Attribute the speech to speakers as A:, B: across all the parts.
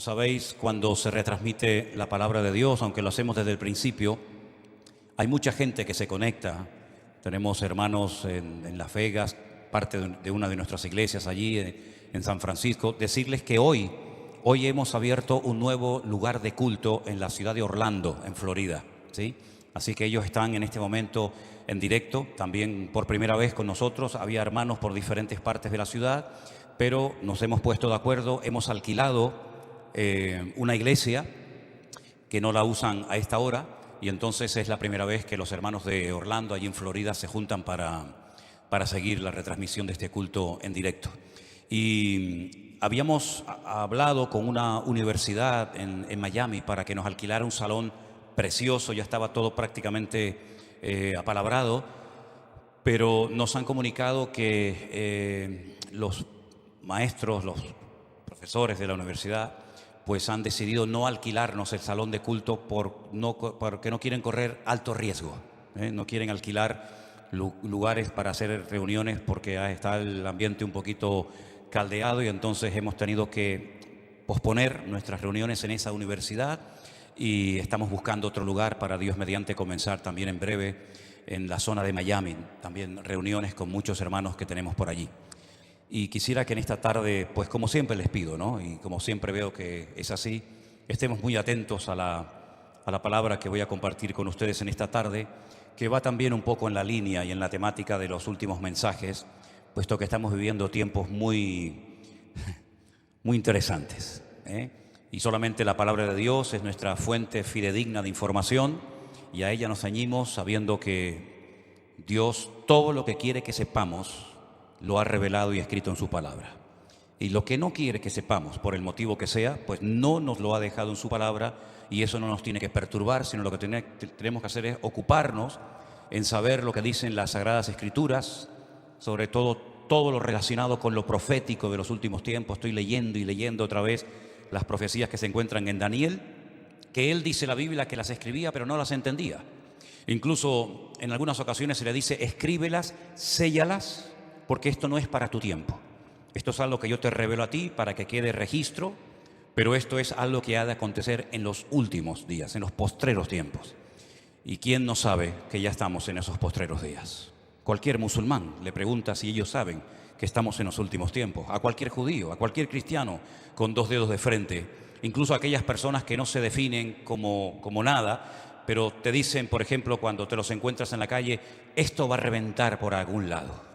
A: sabéis, cuando se retransmite la palabra de Dios, aunque lo hacemos desde el principio, hay mucha gente que se conecta. Tenemos hermanos en Las Vegas, parte de una de nuestras iglesias allí en San Francisco. Decirles que hoy hemos abierto un nuevo lugar de culto en la ciudad de Orlando, en Florida, ¿sí? Así que ellos están en este momento en directo, también por primera vez con nosotros. Había hermanos por diferentes partes de la ciudad, pero nos hemos puesto de acuerdo, hemos alquilado una iglesia que no la usan a esta hora, y entonces es la primera vez que los hermanos de Orlando, allí en Florida, se juntan para seguir la retransmisión de este culto en directo. Y habíamos hablado con una universidad en Miami para que nos alquilara un salón precioso. Ya estaba todo prácticamente apalabrado, pero nos han comunicado que los maestros, los profesores de la universidad, pues han decidido no alquilarnos el salón de culto porque no quieren correr alto riesgo. No quieren alquilar lugares para hacer reuniones porque está el ambiente un poquito caldeado, y entonces hemos tenido que posponer nuestras reuniones en esa universidad y estamos buscando otro lugar para, Dios mediante, comenzar también en breve en la zona de Miami, también reuniones con muchos hermanos que tenemos por allí. Y quisiera que en esta tarde, pues como siempre les pido, ¿no?, y como siempre veo que es así, estemos muy atentos a la palabra que voy a compartir con ustedes en esta tarde, que va también un poco en la línea y en la temática de los últimos mensajes, puesto que estamos viviendo tiempos muy interesantes, y solamente la palabra de Dios es nuestra fuente fidedigna de información, y a ella nos ceñimos sabiendo que Dios todo lo que quiere que sepamos lo ha revelado y escrito en su palabra. Y lo que no quiere que sepamos, por el motivo que sea, pues no nos lo ha dejado en su palabra, y eso no nos tiene que perturbar, sino lo que tenemos que hacer es ocuparnos en saber lo que dicen las Sagradas Escrituras, sobre todo lo relacionado con lo profético de los últimos tiempos. Estoy leyendo y leyendo otra vez las profecías que se encuentran en Daniel, que él dice la Biblia que las escribía pero no las entendía. Incluso en algunas ocasiones se le dice: escríbelas, séllalas, porque esto no es para tu tiempo. Esto es algo que yo te revelo a ti para que quede registro, pero esto es algo que ha de acontecer en los últimos días, en los postreros tiempos. ¿Y quién no sabe que ya estamos en esos postreros días? Cualquier musulmán le pregunta si ellos saben que estamos en los últimos tiempos. A cualquier judío, a cualquier cristiano con dos dedos de frente, incluso a aquellas personas que no se definen como nada, pero te dicen, por ejemplo, cuando te los encuentras en la calle: esto va a reventar por algún lado.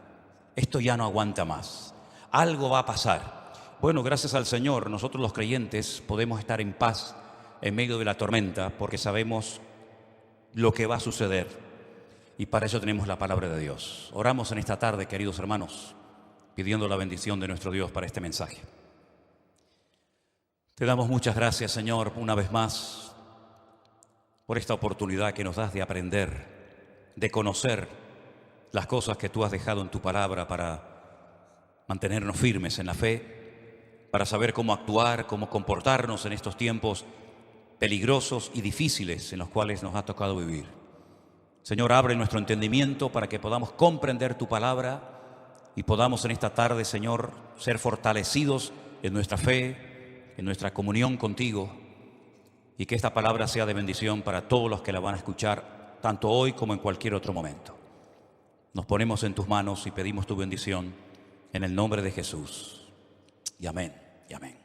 A: Esto ya no aguanta más. Algo va a pasar. Bueno, gracias al Señor, nosotros los creyentes podemos estar en paz en medio de la tormenta, porque sabemos lo que va a suceder, y para eso tenemos la palabra de Dios. Oramos en esta tarde, queridos hermanos, pidiendo la bendición de nuestro Dios para este mensaje. Te damos muchas gracias, Señor, una vez más, por esta oportunidad que nos das de aprender, de conocer las cosas que tú has dejado en tu palabra para mantenernos firmes en la fe, para saber cómo actuar, cómo comportarnos en estos tiempos peligrosos y difíciles en los cuales nos ha tocado vivir. Señor, abre nuestro entendimiento para que podamos comprender tu palabra y podamos en esta tarde, Señor, ser fortalecidos en nuestra fe, en nuestra comunión contigo, y que esta palabra sea de bendición para todos los que la van a escuchar, tanto hoy como en cualquier otro momento. Nos ponemos en tus manos y pedimos tu bendición en el nombre de Jesús. Y amén, y amén.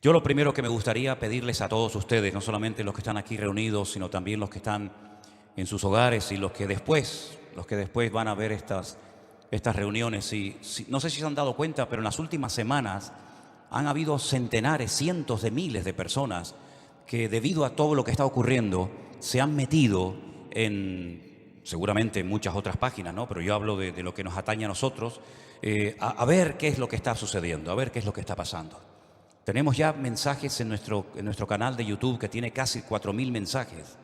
A: Yo lo primero que me gustaría pedirles a todos ustedes, no solamente los que están aquí reunidos, sino también los que están en sus hogares y los que después van a ver estas reuniones. No sé si se han dado cuenta, pero en las últimas semanas han habido centenares, cientos de miles de personas que, debido a todo lo que está ocurriendo, se han metido seguramente en muchas otras páginas, ¿no?, pero yo hablo de lo que nos atañe a nosotros, a ver qué es lo que está sucediendo, a ver qué es lo que está pasando. Tenemos ya mensajes en nuestro canal de YouTube que tiene casi 4.000 mensajes.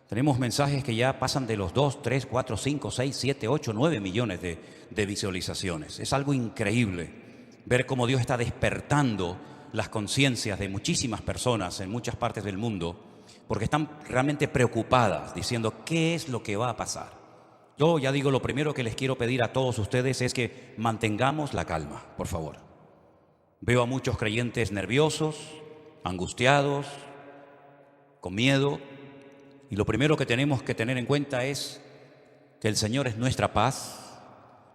A: Tenemos mensajes que ya pasan de los 2, 3, 4, 5, 6, 7, 8, 9 millones de visualizaciones. Es algo increíble ver cómo Dios está despertando las conciencias de muchísimas personas en muchas partes del mundo, porque están realmente preocupadas, diciendo: ¿qué es lo que va a pasar? Yo ya digo, lo primero que les quiero pedir a todos ustedes es que mantengamos la calma, por favor. Veo a muchos creyentes nerviosos, angustiados, con miedo. Y lo primero que tenemos que tener en cuenta es que el Señor es nuestra paz,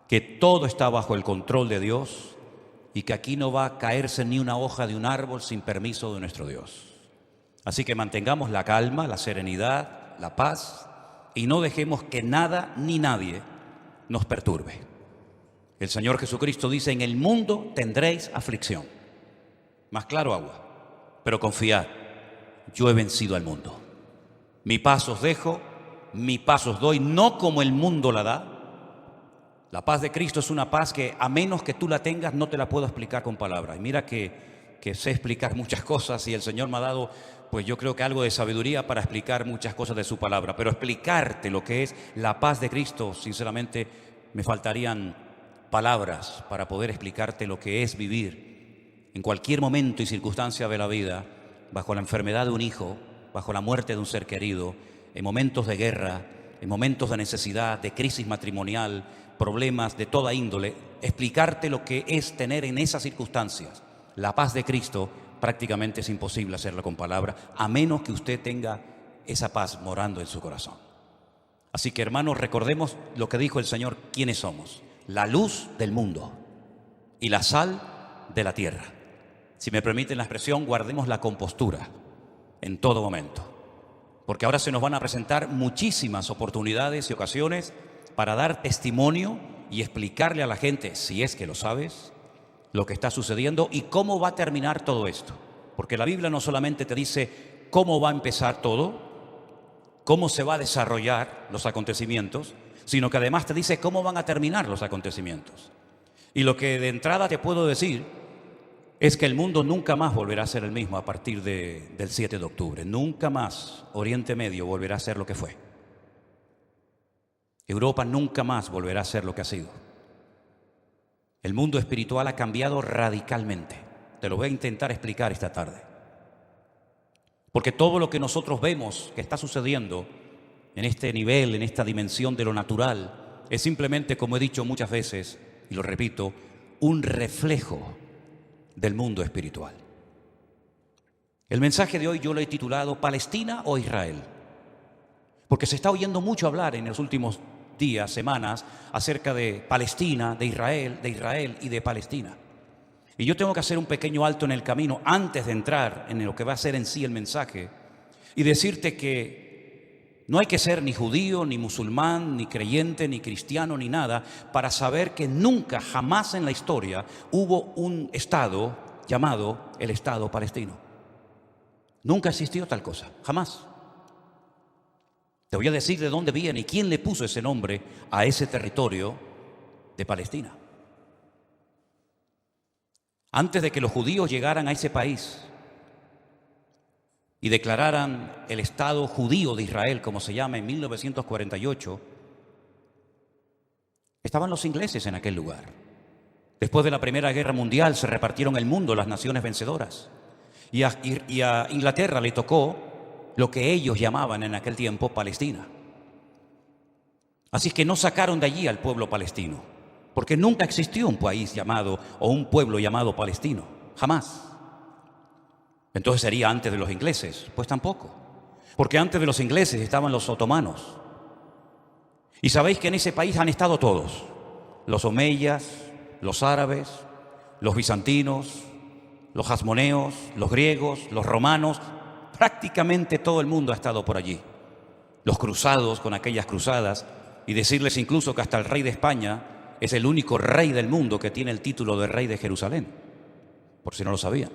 A: que todo está bajo el control de Dios y que aquí no va a caerse ni una hoja de un árbol sin permiso de nuestro Dios. Así que mantengamos la calma, la serenidad, la paz y no dejemos que nada ni nadie nos perturbe. El Señor Jesucristo dice: en el mundo tendréis aflicción. Más claro agua, pero confiad, yo he vencido al mundo. Mi paz os dejo, mi paz os doy, no como el mundo la da. La paz de Cristo es una paz que, a menos que tú la tengas, no te la puedo explicar con palabras. Y mira que sé explicar muchas cosas y el Señor me ha dado, pues yo creo que algo de sabiduría para explicar muchas cosas de su palabra. Pero explicarte lo que es la paz de Cristo, sinceramente, me faltarían palabras para poder explicarte lo que es vivir en cualquier momento y circunstancia de la vida, bajo la enfermedad de un hijo, bajo la muerte de un ser querido, en momentos de guerra, en momentos de necesidad, de crisis matrimonial, problemas de toda índole. Explicarte lo que es tener en esas circunstancias la paz de Cristo prácticamente es imposible hacerlo con palabras, a menos que usted tenga esa paz morando en su corazón. Así que, hermanos, recordemos lo que dijo el Señor: ¿quiénes somos? La luz del mundo y la sal de la tierra. Si me permiten la expresión, guardemos la compostura en todo momento, porque ahora se nos van a presentar muchísimas oportunidades y ocasiones para dar testimonio y explicarle a la gente, si es que lo sabes, lo que está sucediendo y cómo va a terminar todo esto. Porque la Biblia no solamente te dice cómo va a empezar todo, cómo se va a desarrollar los acontecimientos, sino que además te dice cómo van a terminar los acontecimientos. Y lo que de entrada te puedo decir es que el mundo nunca más volverá a ser el mismo a partir del 7 de octubre. Nunca más Oriente Medio volverá a ser lo que fue. Europa nunca más volverá a ser lo que ha sido. El mundo espiritual ha cambiado radicalmente. Te lo voy a intentar explicar esta tarde. Porque todo lo que nosotros vemos que está sucediendo en este nivel, en esta dimensión de lo natural, es simplemente, como he dicho muchas veces, y lo repito, un reflejo del mundo espiritual. El mensaje de hoy yo lo he titulado ¿Palestina o Israel? Porque se está oyendo mucho hablar en los últimos días, semanas, acerca de Palestina, de Israel y de Palestina. Y yo tengo que hacer un pequeño alto en el camino antes de entrar en lo que va a ser en sí el mensaje y decirte que no hay que ser ni judío, ni musulmán, ni creyente, ni cristiano, ni nada para saber que nunca, jamás en la historia hubo un Estado llamado el Estado palestino. Nunca existió tal cosa, jamás. Te voy a decir de dónde viene y quién le puso ese nombre a ese territorio de Palestina. Antes de que los judíos llegaran a ese país y declararan el Estado judío de Israel, como se llama, en 1948, estaban los ingleses en aquel lugar. Después de la Primera Guerra Mundial se repartieron el mundo las naciones vencedoras y a Inglaterra le tocó lo que ellos llamaban en aquel tiempo Palestina. Así que no sacaron de allí al pueblo palestino, porque nunca existió un país llamado o un pueblo llamado palestino, jamás. Entonces sería antes de los ingleses, pues tampoco, porque antes de los ingleses estaban los otomanos. Y sabéis que en ese país han estado todos, los omeyas, los árabes, los bizantinos, los hasmoneos, los griegos, los romanos, prácticamente todo el mundo ha estado por allí. Los cruzados con aquellas cruzadas, y decirles incluso que hasta el rey de España es el único rey del mundo que tiene el título de rey de Jerusalén, por si no lo sabían.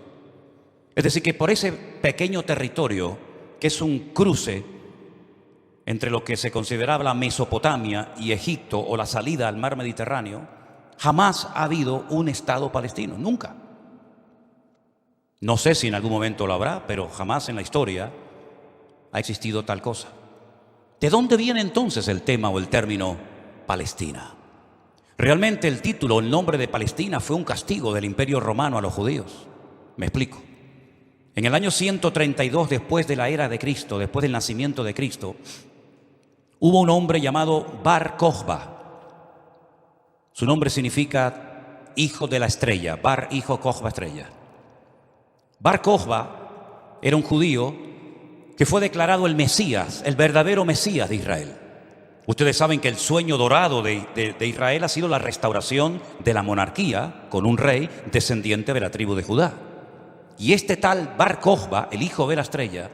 A: Es decir, que por ese pequeño territorio, que es un cruce entre lo que se consideraba la Mesopotamia y Egipto o la salida al mar Mediterráneo, jamás ha habido un Estado palestino, nunca. No sé si en algún momento lo habrá, pero jamás en la historia ha existido tal cosa. ¿De dónde viene entonces el tema o el término Palestina? Realmente el título, el nombre de Palestina fue un castigo del Imperio Romano a los judíos. Me explico. En el año 132 después de la era de Cristo, después del nacimiento de Cristo, hubo un hombre llamado Bar Kokhba. Su nombre significa hijo de la estrella, Bar, hijo, Kokhba, estrella. Bar Kokhba era un judío que fue declarado el Mesías, el verdadero Mesías de Israel. Ustedes saben que el sueño dorado de Israel ha sido la restauración de la monarquía con un rey descendiente de la tribu de Judá. Y este tal Bar Kokhba, el hijo de la estrella,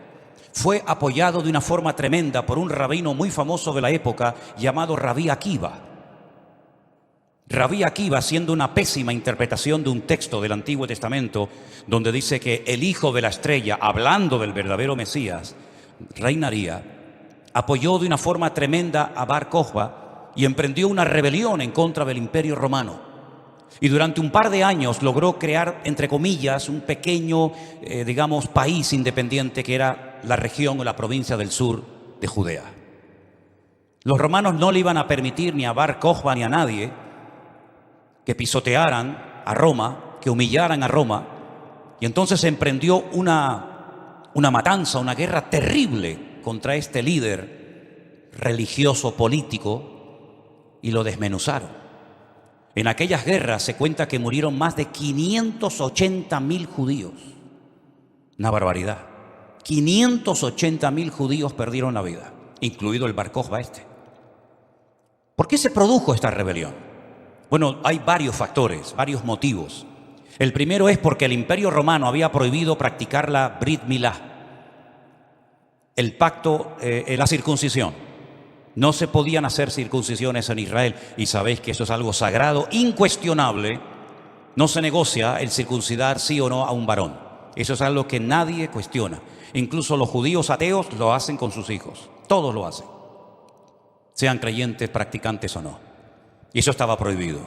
A: fue apoyado de una forma tremenda por un rabino muy famoso de la época llamado Rabí Akiva. Rabí Akiva, haciendo una pésima interpretación de un texto del Antiguo Testamento donde dice que el hijo de la estrella, hablando del verdadero Mesías, reinaría, apoyó de una forma tremenda a Bar Kokhba y emprendió una rebelión en contra del Imperio Romano. Y durante un par de años logró crear, entre comillas, un pequeño, país independiente que era la región o la provincia del sur de Judea. Los romanos no le iban a permitir ni a Bar Kokhba ni a nadie que pisotearan a Roma, que humillaran a Roma. Y entonces se emprendió una matanza, una guerra terrible contra este líder religioso, político, y lo desmenuzaron. En aquellas guerras se cuenta que murieron más de 580.000 judíos. Una barbaridad. 580.000 judíos perdieron la vida, incluido el Bar Kokhba este. ¿Por qué se produjo esta rebelión? Bueno, hay varios factores, varios motivos. El primero es porque el Imperio Romano había prohibido practicar la Brit Milá, el pacto, la circuncisión. No se podían hacer circuncisiones en Israel, y sabéis que eso es algo sagrado, incuestionable. No se negocia el circuncidar sí o no a un varón. Eso es algo que nadie cuestiona. Incluso los judíos ateos lo hacen con sus hijos. Todos lo hacen, sean creyentes, practicantes o no. Y eso estaba prohibido.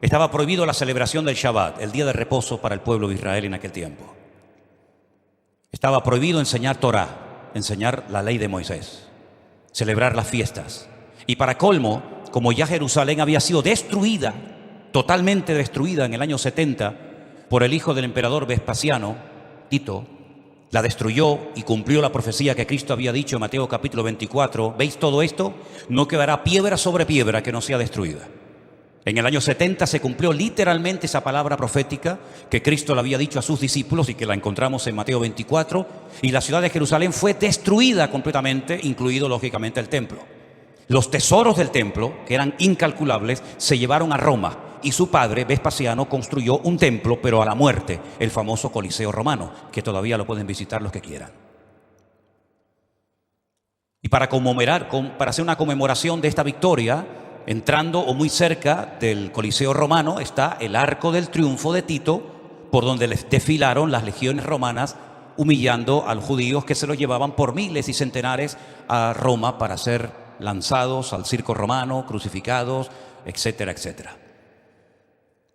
A: Estaba prohibido la celebración del Shabbat, el día de reposo para el pueblo de Israel en aquel tiempo. Estaba prohibido enseñar Torah, enseñar la ley de Moisés, celebrar las fiestas. Y para colmo, como ya Jerusalén había sido destruida, totalmente destruida en el año 70 por el hijo del emperador Vespasiano, Tito, la destruyó y cumplió la profecía que Cristo había dicho en Mateo capítulo 24. ¿Veis todo esto? No quedará piedra sobre piedra que no sea destruida. En el año 70 se cumplió literalmente esa palabra profética que Cristo le había dicho a sus discípulos y que la encontramos en Mateo 24, y la ciudad de Jerusalén fue destruida completamente, incluido lógicamente el templo. Los tesoros del templo, que eran incalculables, se llevaron a Roma, y su padre, Vespasiano, construyó un templo, pero a la muerte, el famoso Coliseo romano, que todavía lo pueden visitar los que quieran. Y para hacer una conmemoración de esta victoria, entrando o muy cerca del Coliseo romano está el Arco del Triunfo de Tito, por donde les desfilaron las legiones romanas, humillando a los judíos que se los llevaban por miles y centenares a Roma para ser lanzados al circo romano, crucificados, etcétera, etcétera.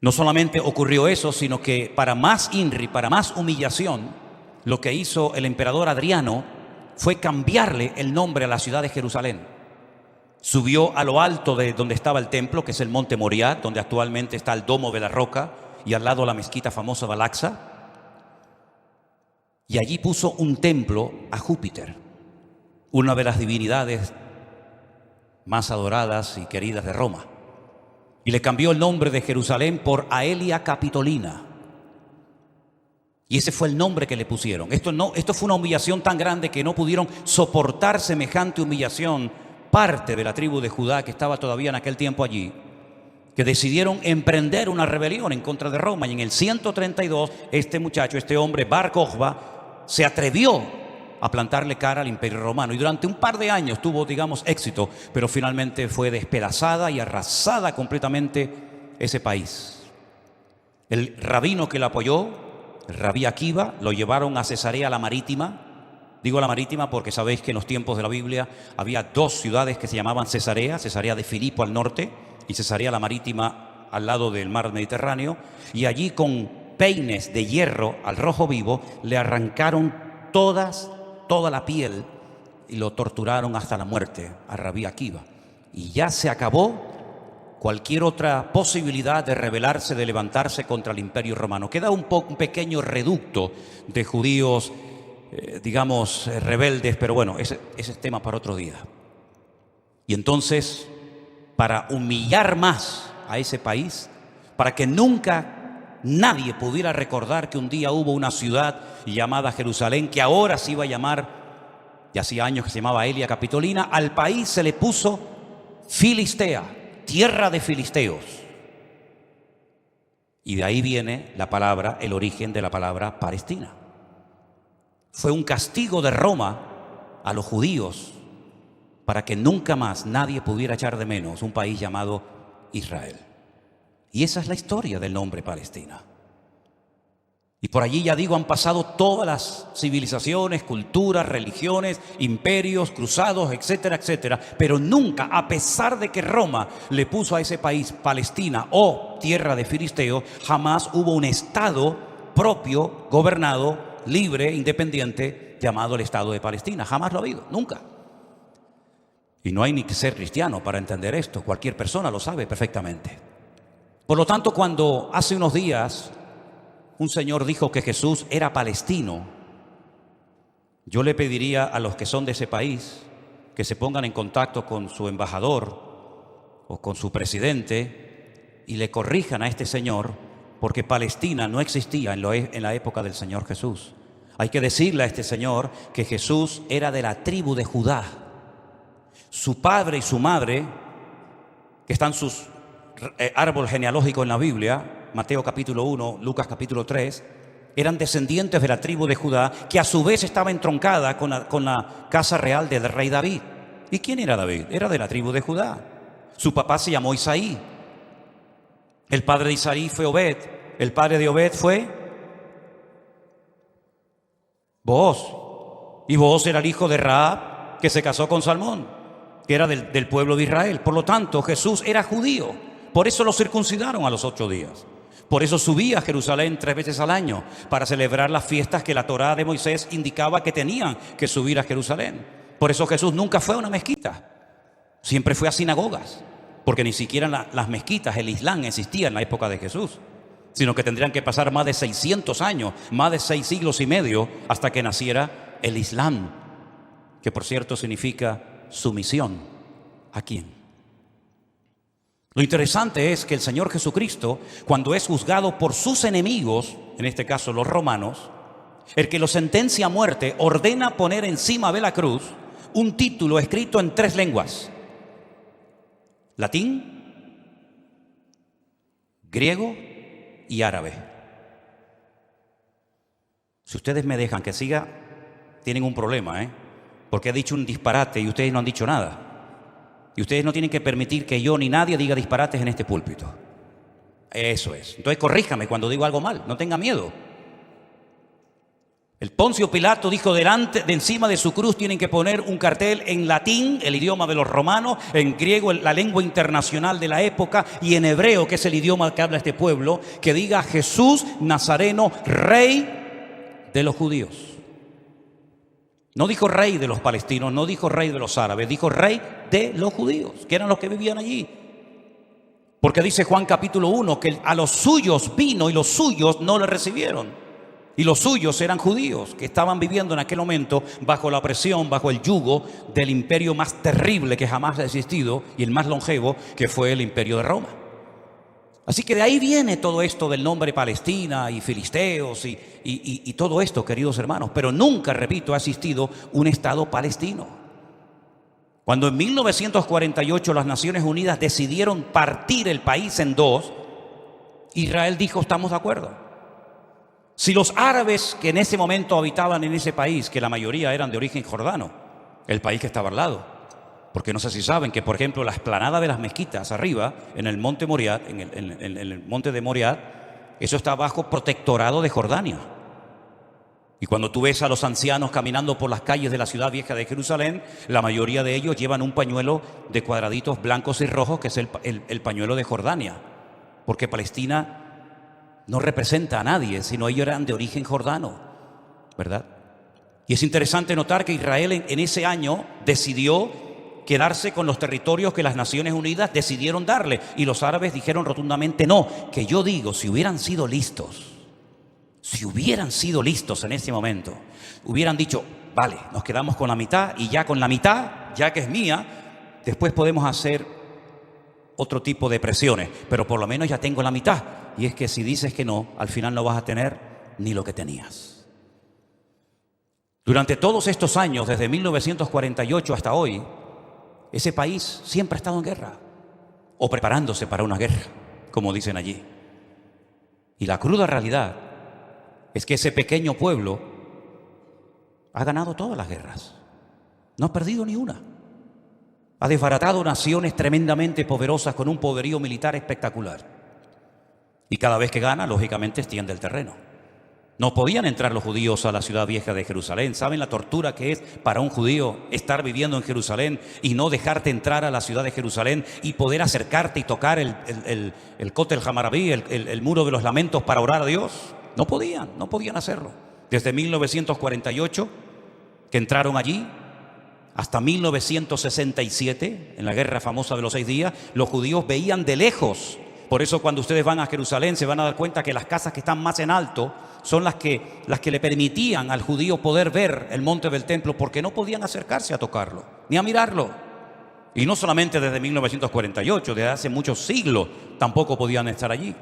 A: No solamente ocurrió eso, sino que para más INRI, para más humillación, lo que hizo el emperador Adriano fue cambiarle el nombre a la ciudad de Jerusalén. Subió a lo alto de donde estaba el templo, que es el monte Moriah, donde actualmente está el Domo de la Roca, y al lado la mezquita famosa de Al-Aqsa. Y allí puso un templo a Júpiter, una de las divinidades más adoradas y queridas de Roma. Y le cambió el nombre de Jerusalén por Aelia Capitolina. Y ese fue el nombre que le pusieron. Esto fue una humillación tan grande que no pudieron soportar semejante humillación parte de la tribu de Judá que estaba todavía en aquel tiempo allí, que decidieron emprender una rebelión en contra de Roma. Y en el 132 este hombre Bar Kokhba, se atrevió a plantarle cara al Imperio Romano, y durante un par de años tuvo, éxito, pero finalmente fue despedazada y arrasada completamente ese país. El rabino que lo apoyó, el Rabí Akiva, lo llevaron a Cesarea la Marítima. Digo la Marítima porque sabéis que en los tiempos de la Biblia había dos ciudades que se llamaban Cesarea de Filipo al norte y Cesarea la Marítima al lado del mar Mediterráneo, y allí con peines de hierro al rojo vivo le arrancaron toda la piel y lo torturaron hasta la muerte a Rabí Akiva. Y ya se acabó cualquier otra posibilidad de rebelarse, de levantarse contra el Imperio Romano. Queda un pequeño reducto de judíos, rebeldes, pero bueno, ese es tema para otro día. Y entonces, para humillar más a ese país, para que nunca nadie pudiera recordar que un día hubo una ciudad llamada Jerusalén, que ahora se iba a llamar, y hacía años que se llamaba Aelia Capitolina. Al país se le puso Filistea, tierra de filisteos. Y de ahí viene la palabra, el origen de la palabra Palestina. Fue un castigo de Roma a los judíos para que nunca más nadie pudiera echar de menos un país llamado Israel. Y esa es la historia del nombre Palestina. Y por allí, ya digo, han pasado todas las civilizaciones, culturas, religiones, imperios, cruzados, etcétera, etcétera. Pero nunca, a pesar de que Roma le puso a ese país Palestina o tierra de filisteos, jamás hubo un estado propio, gobernado, libre, independiente, llamado el Estado de Palestina. Jamás lo ha habido, nunca. Y no hay ni que ser cristiano para entender esto. Cualquier persona lo sabe perfectamente. Por lo tanto, cuando hace unos días un señor dijo que Jesús era palestino, yo le pediría a los que son de ese país que se pongan en contacto con su embajador o con su presidente y le corrijan a este señor, porque Palestina no existía en la época del Señor Jesús. Hay que decirle a este señor que Jesús era de la tribu de Judá. Su padre y su madre, que están sus árbol genealógico en la Biblia, Mateo capítulo 1, Lucas capítulo 3, eran descendientes de la tribu de Judá, que a su vez estaba entroncada con la casa real del rey David. ¿Y quién era David? Era de la tribu de Judá. Su papá se llamó Isaí. El padre de Isaí fue Obed. El padre de Obed fue Booz. Y Booz era el hijo de Rahab, que se casó con Salmón, que era del pueblo de Israel. Por lo tanto, Jesús era judío. Por eso lo circuncidaron a los 8 días. Por eso subía a Jerusalén 3 veces al año, para celebrar las fiestas que la Torá de Moisés indicaba que tenían que subir a Jerusalén. Por eso Jesús nunca fue a una mezquita, siempre fue a sinagogas, porque ni siquiera las mezquitas, el Islam, existía en la época de Jesús, sino que tendrían que pasar más de 600 años, más de 6 siglos y medio, hasta que naciera el Islam, que por cierto significa sumisión. ¿A quién? Lo interesante es que el Señor Jesucristo, cuando es juzgado por sus enemigos, en este caso los romanos, el que lo sentencia a muerte, ordena poner encima de la cruz un título escrito en 3 lenguas: latín, griego y árabe. Si ustedes me dejan que siga, tienen un problema, porque he dicho un disparate y ustedes no han dicho nada. Y ustedes no tienen que permitir que yo ni nadie diga disparates en este púlpito. Eso es. Entonces corríjame cuando digo algo mal, no tenga miedo. El Poncio Pilato dijo de encima de su cruz tienen que poner un cartel en latín, el idioma de los romanos, en griego, la lengua internacional de la época, y en hebreo, que es el idioma que habla este pueblo, que diga Jesús Nazareno, rey de los judíos. No dijo rey de los palestinos, no dijo rey de los árabes, dijo rey de los judíos, que eran los que vivían allí. Porque dice Juan capítulo 1 que a los suyos vino y los suyos no le recibieron. Y los suyos eran judíos que estaban viviendo en aquel momento bajo la opresión, bajo el yugo del imperio más terrible que jamás ha existido y el más longevo, que fue el imperio de Roma. Así que de ahí viene todo esto del nombre Palestina y filisteos y todo esto, queridos hermanos. Pero nunca, repito, ha existido un Estado palestino. Cuando en 1948 las Naciones Unidas decidieron partir el país en 2, Israel dijo: estamos de acuerdo. Si los árabes que en ese momento habitaban en ese país, que la mayoría eran de origen jordano, el país que estaba al lado, porque no sé si saben que, por ejemplo, la explanada de las mezquitas arriba, en el monte Moriah, en el monte de Moriah, eso está bajo protectorado de Jordania. Y cuando tú ves a los ancianos caminando por las calles de la ciudad vieja de Jerusalén, la mayoría de ellos llevan un pañuelo de cuadraditos blancos y rojos, que es el pañuelo de Jordania, porque Palestina no representa a nadie, sino ellos eran de origen jordano, ¿verdad? Y es interesante notar que Israel en ese año decidió quedarse con los territorios que las Naciones Unidas decidieron darle, y los árabes dijeron rotundamente no. Que yo digo, si hubieran sido listos en ese momento, hubieran dicho: vale, nos quedamos con la mitad, y ya con la mitad, ya que es mía, después podemos hacer otro tipo de presiones, pero por lo menos ya tengo la mitad. y es que si dices que no, al final no vas a tener ni lo que tenías. Durante todos estos años, desde 1948 hasta hoy, ese país siempre ha estado en guerra, o preparándose para una guerra, como dicen allí. Y la cruda realidad es que ese pequeño pueblo ha ganado todas las guerras, no ha perdido ni una. Ha desbaratado naciones tremendamente poderosas con un poderío militar espectacular. Y cada vez que gana, lógicamente, extiende el terreno. No podían entrar los judíos a la ciudad vieja de Jerusalén. ¿Saben la tortura que es para un judío estar viviendo en Jerusalén y no dejarte entrar a la ciudad de Jerusalén y poder acercarte y tocar el Kotel Hamarabí, el muro de los lamentos, para orar a Dios? No podían hacerlo. Desde 1948, que entraron allí, hasta 1967, en la guerra famosa de los 6 días, los judíos veían de lejos. Por eso cuando ustedes van a Jerusalén se van a dar cuenta que las casas que están más en alto son las que le permitían al judío poder ver el monte del templo, porque no podían acercarse a tocarlo, ni a mirarlo. Y no solamente desde 1948, desde hace muchos siglos tampoco podían estar allí.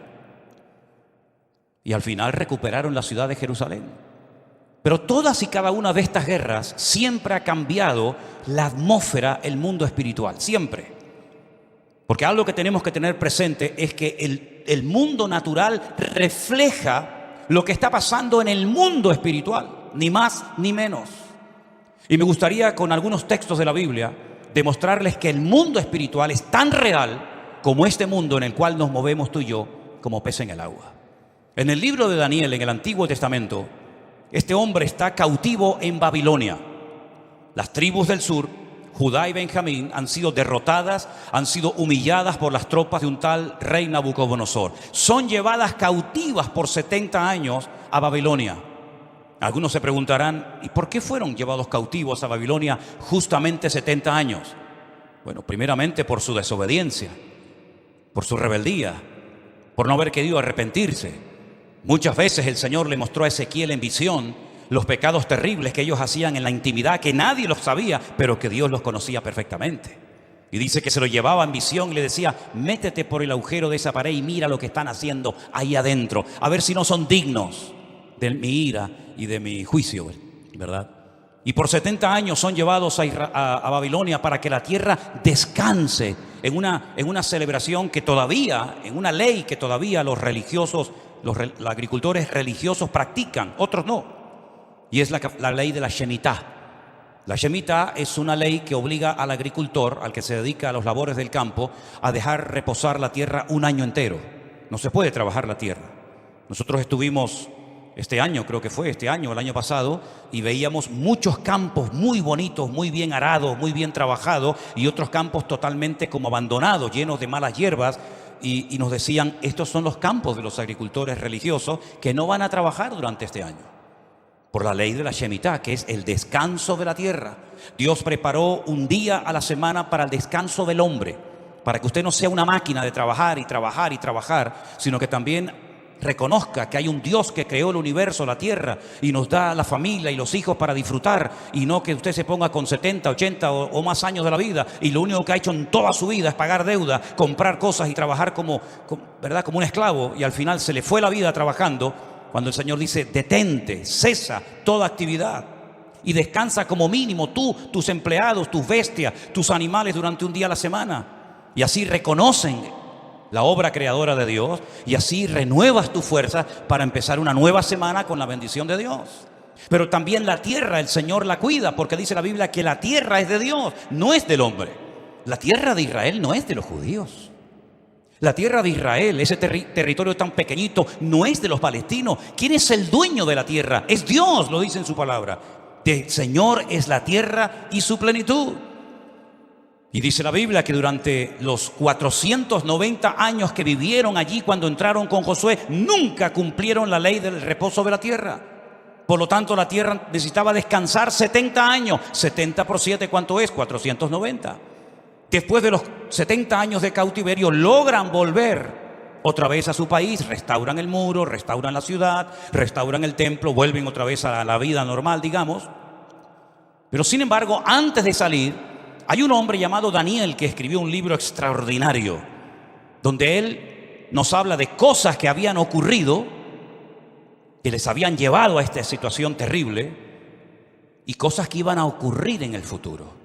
A: Y al final recuperaron la ciudad de Jerusalén. Pero todas y cada una de estas guerras siempre ha cambiado la atmósfera, el mundo espiritual, siempre. Porque algo que tenemos que tener presente es que el mundo natural refleja lo que está pasando en el mundo espiritual, ni más ni menos. Y me gustaría, con algunos textos de la Biblia, demostrarles que el mundo espiritual es tan real como este mundo en el cual nos movemos tú y yo, como pez en el agua. En el libro de Daniel, en el Antiguo Testamento, este hombre está cautivo en Babilonia. Las tribus del sur, Judá y Benjamín, han sido derrotadas, han sido humilladas por las tropas de un tal rey Nabucodonosor. Son llevadas cautivas por 70 años a Babilonia. Algunos se preguntarán, ¿y por qué fueron llevados cautivos a Babilonia justamente 70 años? Bueno, primeramente por su desobediencia, por su rebeldía, por no haber querido arrepentirse. Muchas veces el Señor le mostró a Ezequiel en visión los pecados terribles que ellos hacían en la intimidad, que nadie los sabía, pero que Dios los conocía perfectamente. Y dice que se lo llevaba en visión y le decía, métete por el agujero de esa pared y mira lo que están haciendo ahí adentro, a ver si no son dignos de mi ira y de mi juicio, ¿verdad? Y por 70 años son llevados a Babilonia para que la tierra descanse en una celebración que todavía, en una ley que todavía los religiosos, los agricultores religiosos practican, otros no. Y es la ley de la Shemitah. La Shemitah es una ley que obliga al agricultor, al que se dedica a los labores del campo, a dejar reposar la tierra un año entero. No se puede trabajar la tierra. Nosotros estuvimos este año, creo que fue este año, el año pasado, y veíamos muchos campos muy bonitos, muy bien arados, muy bien trabajados, y otros campos totalmente como abandonados, llenos de malas hierbas, y nos decían, estos son los campos de los agricultores religiosos que no van a trabajar durante este año. Por la ley de la Shemitah, que es el descanso de la tierra. Dios preparó un día a la semana para el descanso del hombre, para que usted no sea una máquina de trabajar y trabajar y trabajar, sino que también reconozca que hay un Dios que creó el universo, la tierra, y nos da la familia y los hijos para disfrutar, y no que usted se ponga con 70, 80 o más años de la vida y lo único que ha hecho en toda su vida es pagar deuda, comprar cosas y trabajar ¿verdad? Como un esclavo, y al final se le fue la vida trabajando. Cuando el Señor dice, detente, cesa toda actividad y descansa como mínimo tú, tus empleados, tus bestias, tus animales durante un día a la semana. Y así reconocen la obra creadora de Dios y así renuevas tus fuerzas para empezar una nueva semana con la bendición de Dios. Pero también la tierra, el Señor la cuida, porque dice la Biblia que la tierra es de Dios, no es del hombre. La tierra de Israel no es de los judíos. La tierra de Israel, ese territorio tan pequeñito, no es de los palestinos. ¿Quién es el dueño de la tierra? Es Dios, lo dice en su palabra. El Señor es la tierra y su plenitud. Y dice la Biblia que durante los 490 años que vivieron allí cuando entraron con Josué, nunca cumplieron la ley del reposo de la tierra. Por lo tanto, la tierra necesitaba descansar 70 años. 70 por 7, ¿cuánto es? 490. Después de los 70 años de cautiverio, logran volver otra vez a su país, restauran el muro, restauran la ciudad, restauran el templo, vuelven otra vez a la vida normal, digamos. Pero sin embargo, antes de salir, hay un hombre llamado Daniel que escribió un libro extraordinario, donde él nos habla de cosas que habían ocurrido, que les habían llevado a esta situación terrible, y cosas que iban a ocurrir en el futuro.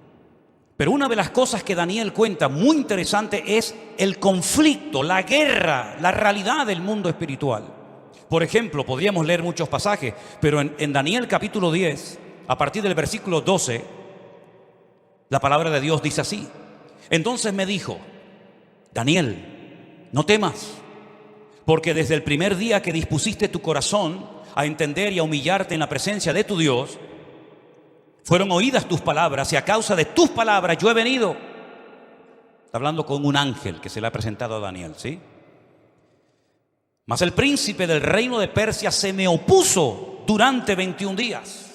A: Pero una de las cosas que Daniel cuenta muy interesante es el conflicto, la guerra, la realidad del mundo espiritual. Por ejemplo, podríamos leer muchos pasajes, pero en Daniel capítulo 10, a partir del versículo 12, la palabra de Dios dice así: entonces me dijo, Daniel, no temas, porque desde el primer día que dispusiste tu corazón a entender y a humillarte en la presencia de tu Dios, fueron oídas tus palabras, y a causa de tus palabras yo he venido. Está hablando con un ángel que se le ha presentado a Daniel, ¿sí? Mas el príncipe del reino de Persia se me opuso durante 21 días.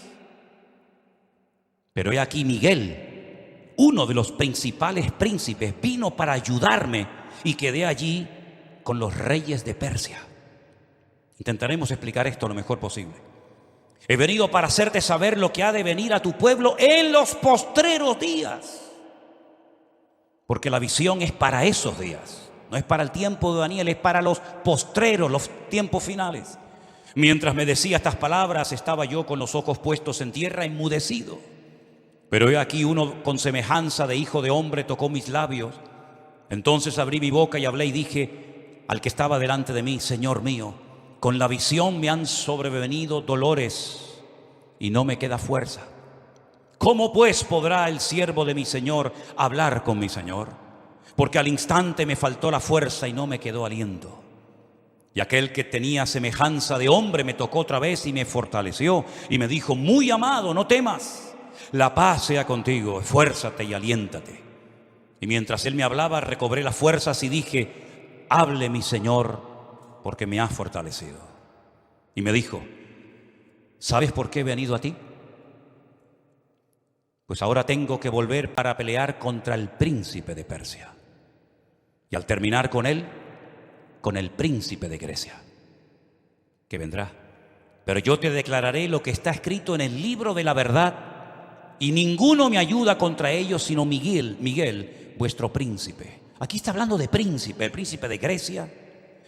A: Pero he aquí Miguel, uno de los principales príncipes, vino para ayudarme, y quedé allí con los reyes de Persia. Intentaremos explicar esto lo mejor posible. He venido para hacerte saber lo que ha de venir a tu pueblo en los postreros días. Porque la visión es para esos días. No es para el tiempo de Daniel, es para los postreros, los tiempos finales. Mientras me decía estas palabras, estaba yo con los ojos puestos en tierra, enmudecido. Pero he aquí uno con semejanza de hijo de hombre tocó mis labios. Entonces abrí mi boca y hablé y dije al que estaba delante de mí: Señor mío, con la visión me han sobrevenido dolores y no me queda fuerza. ¿Cómo pues podrá el siervo de mi Señor hablar con mi Señor? Porque al instante me faltó la fuerza y no me quedó aliento. Y aquel que tenía semejanza de hombre me tocó otra vez y me fortaleció y me dijo: muy amado, no temas, la paz sea contigo, esfuérzate y aliéntate. Y mientras él me hablaba, recobré las fuerzas y dije: hable mi Señor, porque me has fortalecido. Y me dijo: ¿sabes por qué he venido a ti? Pues ahora tengo que volver para pelear contra el príncipe de Persia, y al terminar con él, con el príncipe de Grecia, que vendrá. Pero yo te declararé lo que está escrito en el libro de la verdad, y ninguno me ayuda contra ellos sino Miguel, vuestro príncipe. Aquí está hablando de príncipe, el príncipe de Grecia,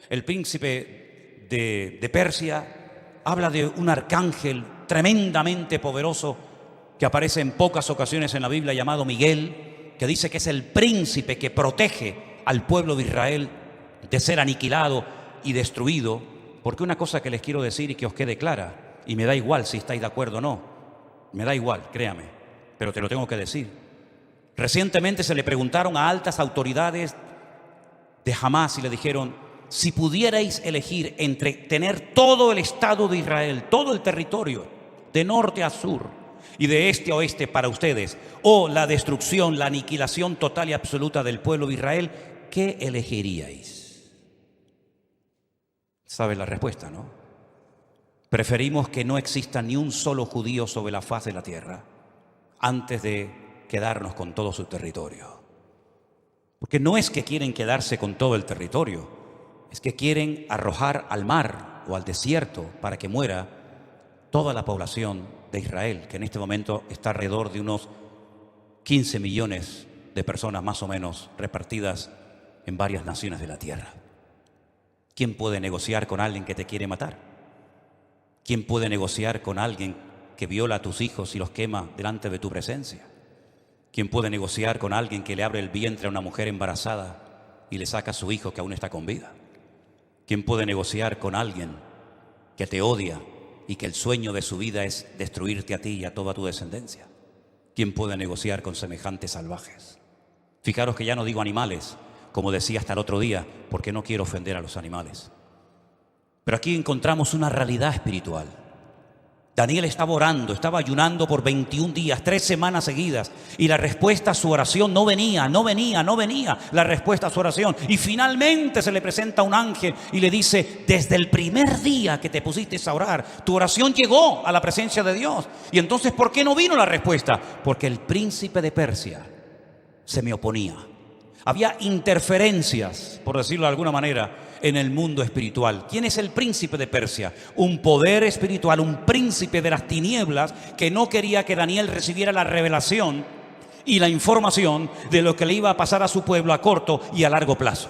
A: el príncipe de Persia. Habla de un arcángel tremendamente poderoso que aparece en pocas ocasiones en la Biblia, llamado Miguel, que dice que es el príncipe que protege al pueblo de Israel de ser aniquilado y destruido. Porque una cosa que les quiero decir y que os quede clara, y me da igual si estáis de acuerdo o no, me da igual, créame, pero te lo tengo que decir. Recientemente se le preguntaron a altas autoridades de Hamás y le dijeron: si pudierais elegir entre tener todo el Estado de Israel, todo el territorio, de norte a sur y de este a oeste para ustedes, o la destrucción, la aniquilación total y absoluta del pueblo de Israel, ¿qué elegiríais? ¿Sabes la respuesta, no? Preferimos que no exista ni un solo judío sobre la faz de la tierra antes de quedarnos con todo su territorio. Porque no es que quieren quedarse con todo el territorio, es que quieren arrojar al mar o al desierto para que muera toda la población de Israel, que en este momento está alrededor de unos 15 millones de personas más o menos repartidas en varias naciones de la tierra. ¿Quién puede negociar con alguien que te quiere matar? ¿Quién puede negociar con alguien que viola a tus hijos y los quema delante de tu presencia? ¿Quién puede negociar con alguien que le abre el vientre a una mujer embarazada y le saca a su hijo que aún está con vida? ¿Quién puede negociar con alguien que te odia y que el sueño de su vida es destruirte a ti y a toda tu descendencia? ¿Quién puede negociar con semejantes salvajes? Fijaros que ya no digo animales, como decía hasta el otro día, porque no quiero ofender a los animales. Pero aquí encontramos una realidad espiritual. Daniel estaba orando, estaba ayunando por 21 días, 3 semanas seguidas, y la respuesta a su oración no venía la respuesta a su oración. Y finalmente se le presenta un ángel y le dice: desde el primer día que te pusiste a orar, tu oración llegó a la presencia de Dios. Y entonces, ¿por qué no vino la respuesta? Porque el príncipe de Persia se me oponía. Había interferencias, por decirlo de alguna manera, en el mundo espiritual. ¿Quién es el príncipe de Persia? Un poder espiritual, un príncipe de las tinieblas que no quería que Daniel recibiera la revelación y la información de lo que le iba a pasar a su pueblo a corto y a largo plazo.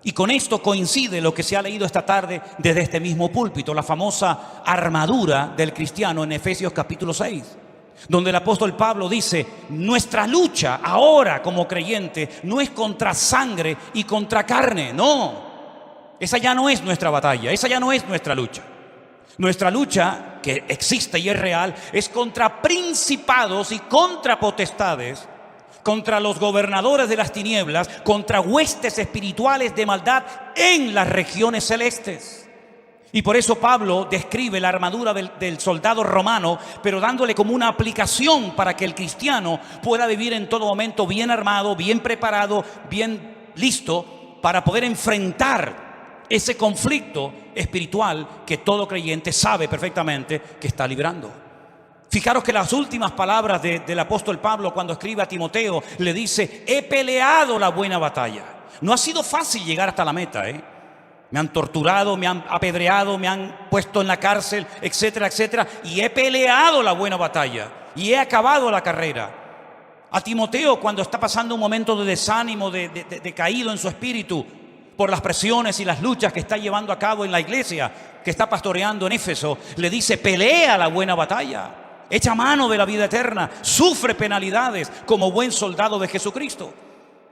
A: Y con esto coincide lo que se ha leído esta tarde desde este mismo púlpito, la famosa armadura del cristiano en Efesios capítulo 6, donde el apóstol Pablo dice: nuestra lucha ahora como creyente no es contra sangre y contra carne, no. Esa ya no es nuestra batalla, esa ya no es nuestra lucha. Nuestra lucha, que existe y es real, es contra principados y contra potestades, contra los gobernadores de las tinieblas, contra huestes espirituales de maldad en las regiones celestes. Y por eso Pablo describe la armadura del soldado romano, pero dándole como una aplicación para que el cristiano pueda vivir en todo momento bien armado, bien preparado, bien listo para poder enfrentar ese conflicto espiritual que todo creyente sabe perfectamente que está librando. Fijaros que las últimas palabras del apóstol Pablo cuando escribe a Timoteo le dice: he peleado la buena batalla. No ha sido fácil llegar hasta la meta, Me han torturado, me han apedreado, me han puesto en la cárcel, etcétera, etcétera. Y he peleado la buena batalla y he acabado la carrera. A Timoteo, cuando está pasando un momento de desánimo, de caído en su espíritu por las presiones y las luchas que está llevando a cabo en la iglesia que está pastoreando en Éfeso, le dice: pelea la buena batalla, echa mano de la vida eterna, sufre penalidades como buen soldado de Jesucristo.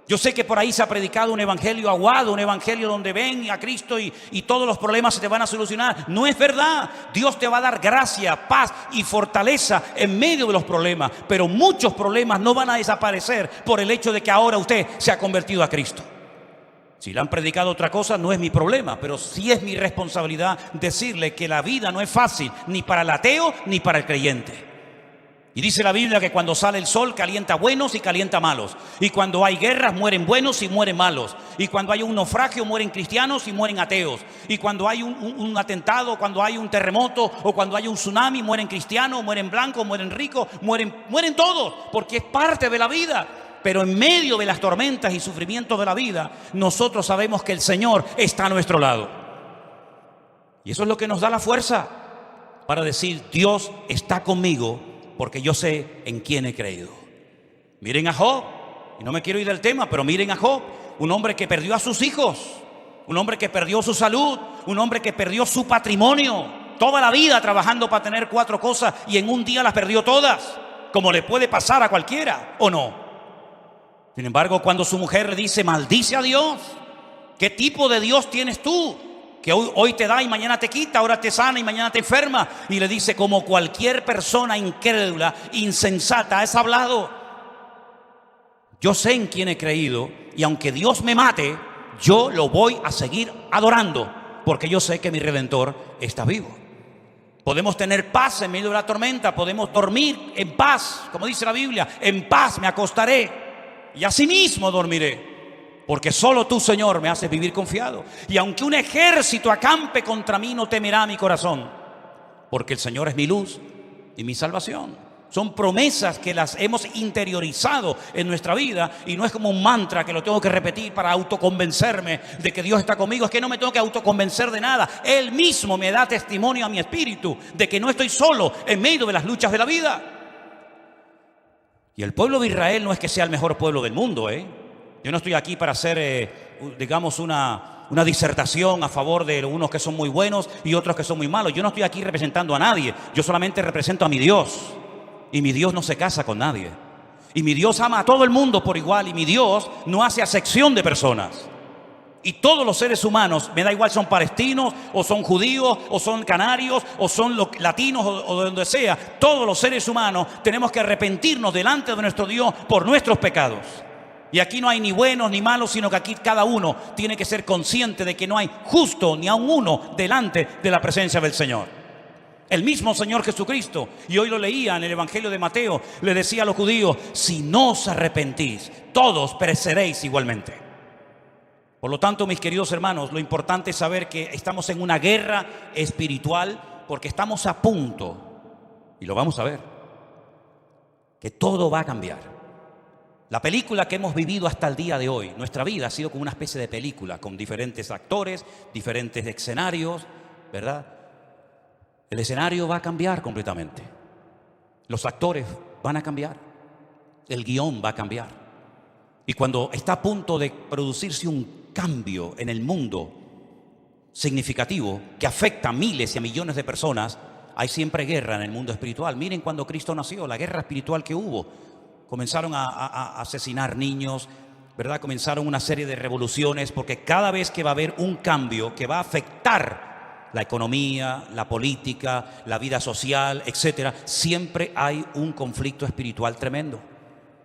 A: Yo sé que por ahí se ha predicado un evangelio aguado, un evangelio donde ven a Cristo y todos los problemas se te van a solucionar. No es verdad. Dios te va a dar gracia, paz y fortaleza en medio de los problemas, pero muchos problemas no van a desaparecer por el hecho de que ahora usted se ha convertido a Cristo. Si le han predicado otra cosa, no es mi problema, pero sí es mi responsabilidad decirle que la vida no es fácil, ni para el ateo ni para el creyente. Y dice la Biblia que cuando sale el sol calienta buenos y calienta malos. Y cuando hay guerras mueren buenos y mueren malos. Y cuando hay un naufragio mueren cristianos y mueren ateos. Y cuando hay un atentado, cuando hay un terremoto o cuando hay un tsunami, mueren cristianos, mueren blancos, mueren ricos, mueren todos, porque es parte de la vida. Pero en medio de las tormentas y sufrimientos de la vida, nosotros sabemos que el Señor está a nuestro lado. Y eso es lo que nos da la fuerza para decir: Dios está conmigo porque yo sé en quién he creído. Miren a Job, y no me quiero ir del tema, pero miren a Job, un hombre que perdió a sus hijos, un hombre que perdió su salud, un hombre que perdió su patrimonio, toda la vida trabajando para tener 4 cosas y en un día las perdió todas, como le puede pasar a cualquiera, ¿o no? Sin embargo, cuando su mujer le dice: maldice a Dios, ¿qué tipo de Dios tienes tú? Que hoy te da y mañana te quita, ahora te sana y mañana te enferma. Y le dice: como cualquier persona incrédula, insensata, has hablado. Yo sé en quién he creído y aunque Dios me mate, yo lo voy a seguir adorando, porque yo sé que mi Redentor está vivo. Podemos tener paz en medio de la tormenta, podemos dormir en paz, como dice la Biblia: en paz me acostaré y asimismo dormiré, porque solo tú, Señor, me haces vivir confiado. Y aunque un ejército acampe contra mí, no temerá mi corazón, porque el Señor es mi luz y mi salvación. Son promesas que las hemos interiorizado en nuestra vida y no es como un mantra que lo tengo que repetir para autoconvencerme de que Dios está conmigo. Es que no me tengo que autoconvencer de nada. Él mismo me da testimonio a mi espíritu de que no estoy solo en medio de las luchas de la vida. Y el pueblo de Israel no es que sea el mejor pueblo del mundo, Yo no estoy aquí para hacer, digamos, una disertación a favor de unos que son muy buenos y otros que son muy malos. Yo no estoy aquí representando a nadie. Yo solamente represento a mi Dios. Y mi Dios no se casa con nadie. Y mi Dios ama a todo el mundo por igual. Y mi Dios no hace acepción de personas. Y todos los seres humanos, me da igual, son palestinos, o son judíos, o son canarios, o son latinos, o de donde sea. Todos los seres humanos tenemos que arrepentirnos delante de nuestro Dios por nuestros pecados. Y aquí no hay ni buenos ni malos, sino que aquí cada uno tiene que ser consciente de que no hay justo ni aun uno delante de la presencia del Señor. El mismo Señor Jesucristo, y hoy lo leía en el Evangelio de Mateo, le decía a los judíos: si no os arrepentís, todos pereceréis igualmente. Por lo tanto, mis queridos hermanos, lo importante es saber que estamos en una guerra espiritual, porque estamos a punto, y lo vamos a ver, que todo va a cambiar. La película que hemos vivido hasta el día de hoy, nuestra vida ha sido como una especie de película, con diferentes actores, diferentes escenarios, ¿verdad? El escenario va a cambiar completamente. Los actores van a cambiar. El guión va a cambiar. Y cuando está a punto de producirse un cambio en el mundo significativo que afecta a miles y a millones de personas, hay siempre guerra en el mundo espiritual. Miren cuando Cristo nació, la guerra espiritual que hubo. Comenzaron a asesinar niños, ¿verdad? Comenzaron una serie de revoluciones, porque cada vez que va a haber un cambio que va a afectar la economía, la política, la vida social, etcétera, siempre hay un conflicto espiritual tremendo.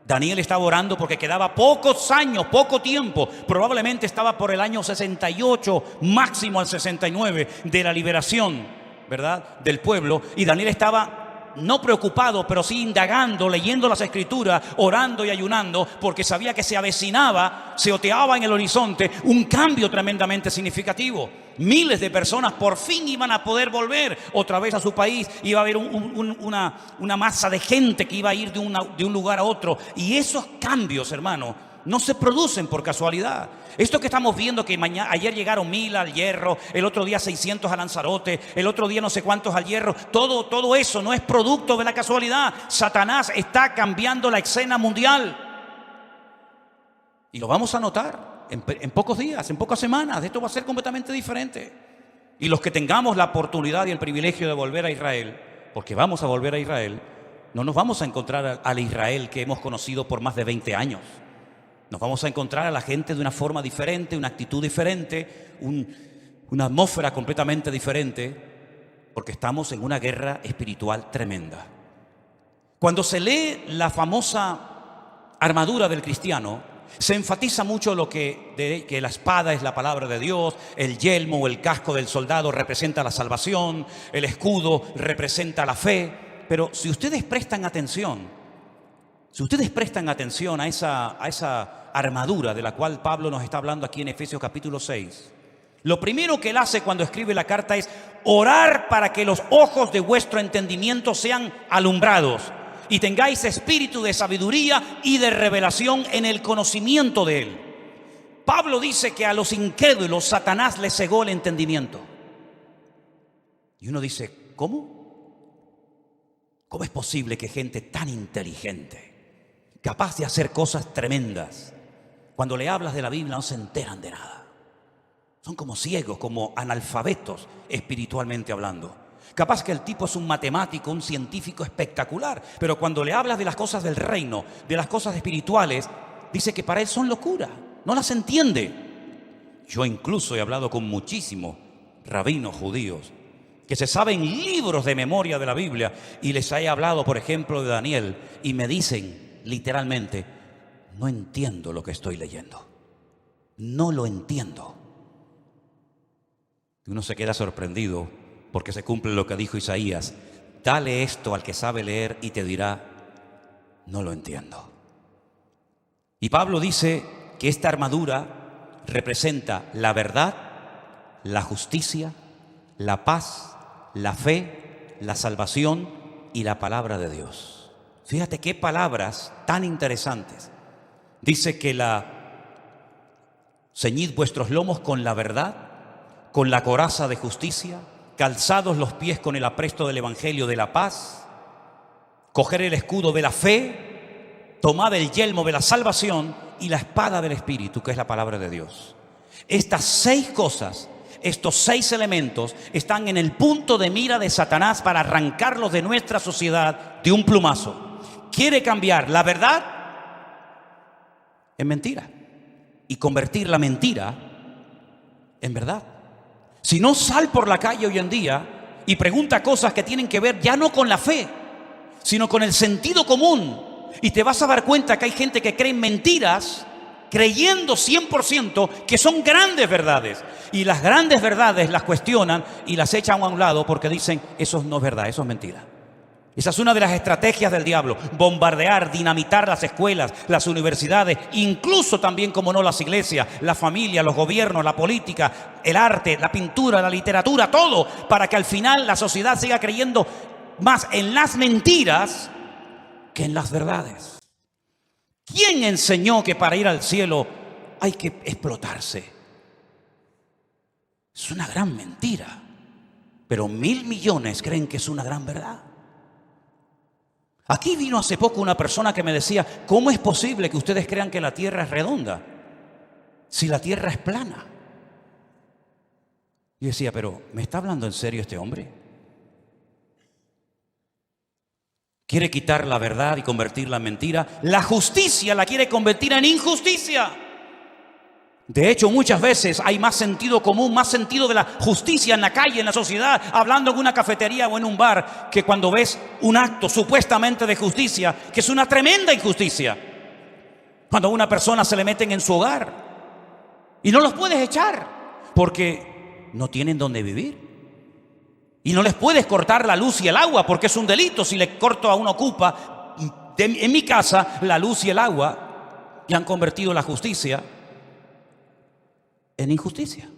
A: Daniel estaba orando porque quedaba pocos años, poco tiempo, probablemente estaba por el año 68, máximo al 69, de la liberación, ¿verdad?, del pueblo. Y Daniel estaba no preocupado, pero sí indagando, leyendo las escrituras, orando y ayunando, porque sabía que se avecinaba, se oteaba en el horizonte un cambio tremendamente significativo. Miles de personas por fin iban a poder volver otra vez a su país. Iba a haber una masa de gente que iba a ir de un lugar a otro. Y esos cambios, hermano, no se producen por casualidad. Esto que estamos viendo, que ayer llegaron 1000 al Hierro, el otro día 600 a Lanzarote, el otro día no sé cuántos al Hierro, todo eso no es producto de la casualidad. Satanás está cambiando la escena mundial. Y lo vamos a notar en pocos días, en pocas semanas. Esto va a ser completamente diferente. Y los que tengamos la oportunidad y el privilegio de volver a Israel, porque vamos a volver a Israel, no nos vamos a encontrar al Israel que hemos conocido por más de 20 años. Nos vamos a encontrar a la gente de una forma diferente, una actitud diferente, una atmósfera completamente diferente, porque estamos en una guerra espiritual tremenda. Cuando se lee la famosa armadura del cristiano, se enfatiza mucho que la espada es la palabra de Dios, el yelmo o el casco del soldado representa la salvación, el escudo representa la fe. Pero si ustedes prestan atención a esa armadura de la cual Pablo nos está hablando aquí en Efesios capítulo 6, lo primero que él hace cuando escribe la carta es orar para que los ojos de vuestro entendimiento sean alumbrados y tengáis espíritu de sabiduría y de revelación en el conocimiento de él. Pablo dice que a los incrédulos Satanás les cegó el entendimiento. Y uno dice, ¿cómo? ¿Cómo es posible que gente tan inteligente, capaz de hacer cosas tremendas, cuando le hablas de la Biblia no se enteran de nada? Son como ciegos, como analfabetos espiritualmente hablando. Capaz que el tipo es un matemático, un científico espectacular, pero cuando le hablas de las cosas del reino, de las cosas espirituales, dice que para él son locura, no las entiende. Yo incluso he hablado con muchísimos rabinos judíos que se saben libros de memoria de la Biblia y les he hablado, por ejemplo, de Daniel, y me dicen literalmente, no entiendo lo que estoy leyendo, no lo entiendo. Y uno se queda sorprendido porque se cumple lo que dijo Isaías, dale esto al que sabe leer y te dirá, no lo entiendo. Y Pablo dice que esta armadura representa la verdad, la justicia, la paz, la fe, la salvación y la palabra de Dios. Fíjate qué palabras tan interesantes. Dice que ceñid vuestros lomos con la verdad, con la coraza de justicia, calzados los pies con el apresto del evangelio de la paz, coger el escudo de la fe, tomad el yelmo de la salvación y la espada del Espíritu, que es la palabra de Dios. Estas 6 cosas, estos 6 elementos están en el punto de mira de Satanás para arrancarlos de nuestra sociedad de un plumazo. Quiere cambiar la verdad en mentira y convertir la mentira en verdad. Si no, sal por la calle hoy en día y pregunta cosas que tienen que ver ya no con la fe, sino con el sentido común. Y te vas a dar cuenta que hay gente que cree en mentiras, creyendo 100% que son grandes verdades. Y las grandes verdades las cuestionan y las echan a un lado porque dicen, eso no es verdad, eso es mentira. Esa es una de las estrategias del diablo, bombardear, dinamitar las escuelas, las universidades, incluso también, como no, las iglesias, la familia, los gobiernos, la política, el arte, la pintura, la literatura, todo, para que al final la sociedad siga creyendo más en las mentiras que en las verdades. ¿Quién enseñó que para ir al cielo hay que explotarse? Es una gran mentira, pero 1.000 millones creen que es una gran verdad. Aquí vino hace poco una persona que me decía, ¿cómo es posible que ustedes crean que la tierra es redonda? si la tierra es plana? Yo decía, pero ¿me está hablando en serio este hombre? Quiere quitar la verdad y convertirla en mentira. La justicia la quiere convertir en injusticia. De hecho, muchas veces hay más sentido común, más sentido de la justicia en la calle, en la sociedad, hablando en una cafetería o en un bar, que cuando ves un acto supuestamente de justicia, que es una tremenda injusticia. Cuando a una persona se le meten en su hogar y no los puedes echar porque no tienen dónde vivir. Y no les puedes cortar la luz y el agua porque es un delito. Si le corto a un ocupa en mi casa la luz y el agua, y han convertido la justicia en injusticia.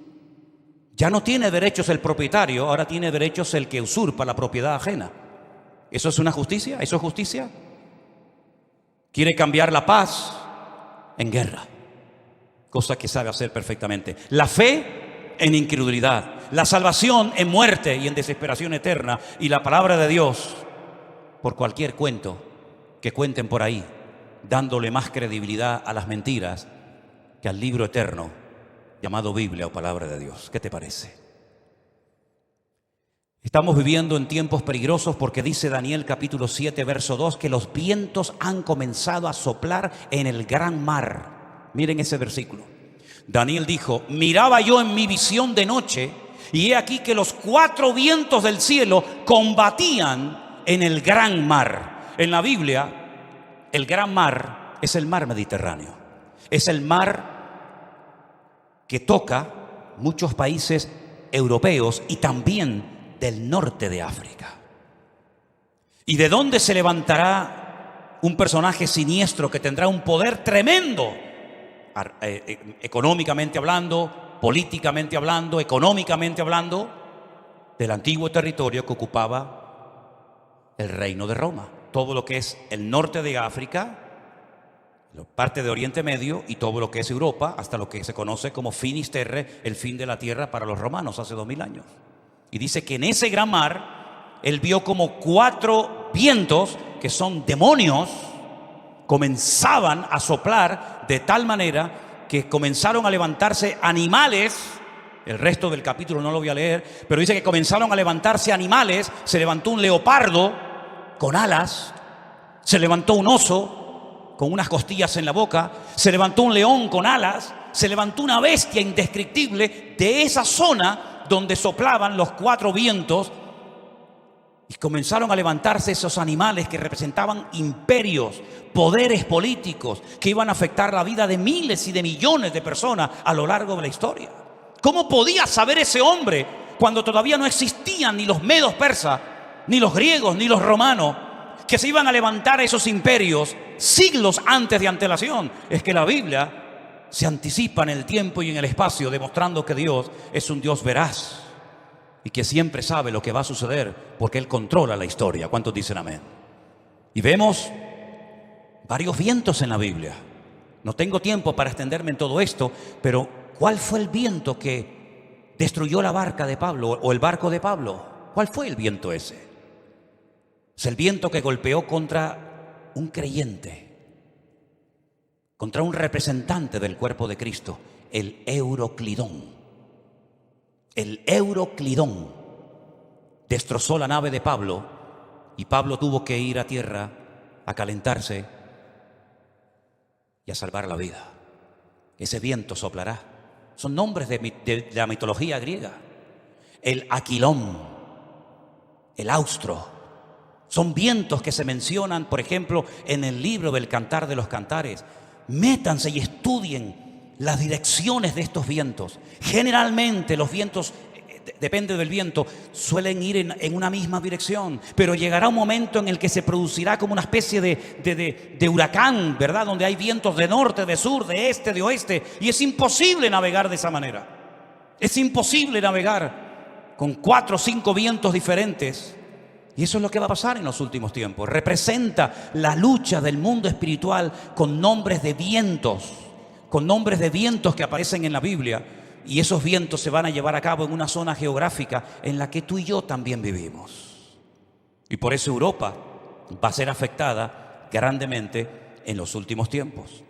A: Ya no tiene derechos el propietario, ahora tiene derechos el que usurpa la propiedad ajena. ¿Eso es una justicia? ¿Eso es justicia? Quiere cambiar la paz en guerra, cosa que sabe hacer perfectamente. La fe en incredulidad, la salvación en muerte y en desesperación eterna, y la palabra de Dios por cualquier cuento que cuenten por ahí, dándole más credibilidad a las mentiras que al libro eterno llamado Biblia o palabra de Dios. ¿Qué te parece? Estamos viviendo en tiempos peligrosos porque dice Daniel capítulo 7 verso 2 que los vientos han comenzado a soplar en el gran mar. Miren ese versículo. Daniel dijo, miraba yo en mi visión de noche y he aquí que los 4 vientos del cielo combatían en el gran mar. En la Biblia, el gran mar es el mar Mediterráneo. Es el mar que toca muchos países europeos y también del norte de África. ¿Y de dónde se levantará un personaje siniestro que tendrá un poder tremendo? Económicamente hablando, políticamente hablando, económicamente hablando, del antiguo territorio que ocupaba el reino de Roma. Todo lo que es el norte de África, parte de Oriente Medio y todo lo que es Europa, hasta lo que se conoce como Finis Terrae, el fin de la tierra para los romanos hace 2000 años. Y dice que en ese gran mar, él vio como 4 vientos, que son demonios, comenzaban a soplar de tal manera que comenzaron a levantarse animales. El resto del capítulo no lo voy a leer, pero dice que comenzaron a levantarse animales. Se levantó un leopardo con alas, se levantó un oso con unas costillas en la boca, se levantó un león con alas, se levantó una bestia indescriptible de esa zona donde soplaban los 4 vientos, y comenzaron a levantarse esos animales que representaban imperios, poderes políticos que iban a afectar la vida de miles y de millones de personas a lo largo de la historia. ¿Cómo podía saber ese hombre cuando todavía no existían ni los medos persas, ni los griegos, ni los romanos, que se iban a levantar esos imperios siglos antes de antelación? Es que la Biblia se anticipa en el tiempo y en el espacio, demostrando que Dios es un Dios veraz y que siempre sabe lo que va a suceder porque Él controla la historia. ¿Cuántos dicen amén? Y vemos varios vientos en la Biblia. No tengo tiempo para extenderme en todo esto, pero ¿cuál fue el viento que destruyó la barca de Pablo o el barco de Pablo? ¿Cuál fue el viento ese? Es el viento que golpeó contra un creyente, contra un representante del cuerpo de Cristo, el Euroclidón. El Euroclidón destrozó la nave de Pablo y Pablo tuvo que ir a tierra a calentarse y a salvar la vida. Ese viento soplará. Son nombres de la mitología griega. El Aquilón, el Austro. Son vientos que se mencionan, por ejemplo, en el libro del Cantar de los Cantares. Métanse y estudien las direcciones de estos vientos. Generalmente los vientos, depende del viento, suelen ir en una misma dirección, pero llegará un momento en el que se producirá como una especie de huracán, ¿verdad? Donde hay vientos de norte, de sur, de este, de oeste, y es imposible navegar de esa manera. Es imposible navegar con 4 o 5 vientos diferentes. Y eso es lo que va a pasar en los últimos tiempos. Representa la lucha del mundo espiritual con nombres de vientos, que aparecen en la Biblia. Y esos vientos se van a llevar a cabo en una zona geográfica en la que tú y yo también vivimos. Y por eso Europa va a ser afectada grandemente en los últimos tiempos.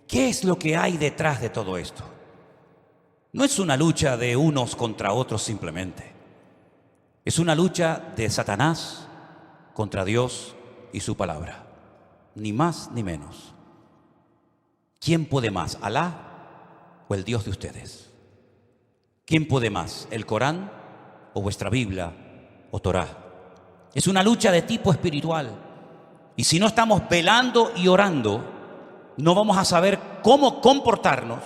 A: ¿Qué es lo que hay detrás de todo esto? No es una lucha de unos contra otros simplemente. Es una lucha de Satanás contra Dios y su palabra. Ni más ni menos. ¿Quién puede más, Alá o el Dios de ustedes? ¿Quién puede más, el Corán o vuestra Biblia o Torá? Es una lucha de tipo espiritual. Y si no estamos velando y orando, no vamos a saber cómo comportarnos,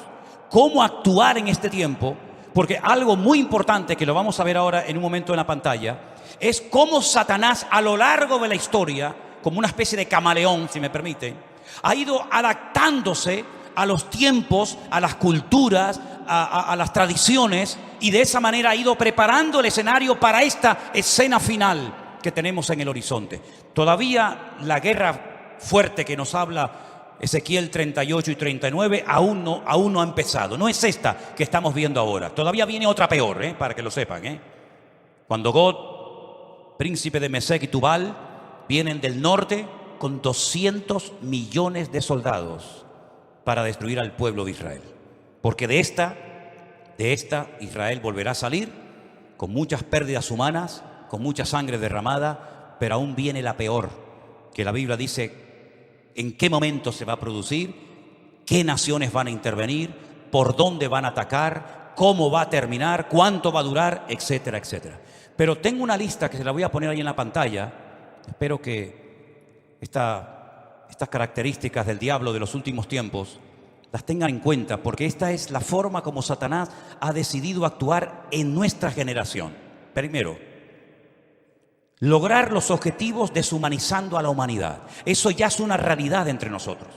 A: cómo actuar en este tiempo, porque algo muy importante que lo vamos a ver ahora en un momento en la pantalla, es cómo Satanás a lo largo de la historia, como una especie de camaleón, si me permiten, ha ido adaptándose a los tiempos, a las culturas, a las tradiciones, y de esa manera ha ido preparando el escenario para esta escena final que tenemos en el horizonte. Todavía la guerra fuerte que nos habla Ezequiel 38 y 39 aún no ha empezado. No es esta que estamos viendo ahora. Todavía viene otra peor, para que lo sepan. Cuando Gog, príncipe de Mesec y Tubal, vienen del norte con 200 millones de soldados para destruir al pueblo de Israel. Porque de esta Israel volverá a salir con muchas pérdidas humanas, con mucha sangre derramada, pero aún viene la peor, que la Biblia dice en qué momento se va a producir, qué naciones van a intervenir, por dónde van a atacar, cómo va a terminar, cuánto va a durar, etcétera, etcétera. Pero tengo una lista que se la voy a poner ahí en la pantalla. Espero que estas características del diablo de los últimos tiempos las tengan en cuenta, porque esta es la forma como Satanás ha decidido actuar en nuestra generación. Primero, lograr los objetivos deshumanizando a la humanidad. Eso ya es una realidad entre nosotros.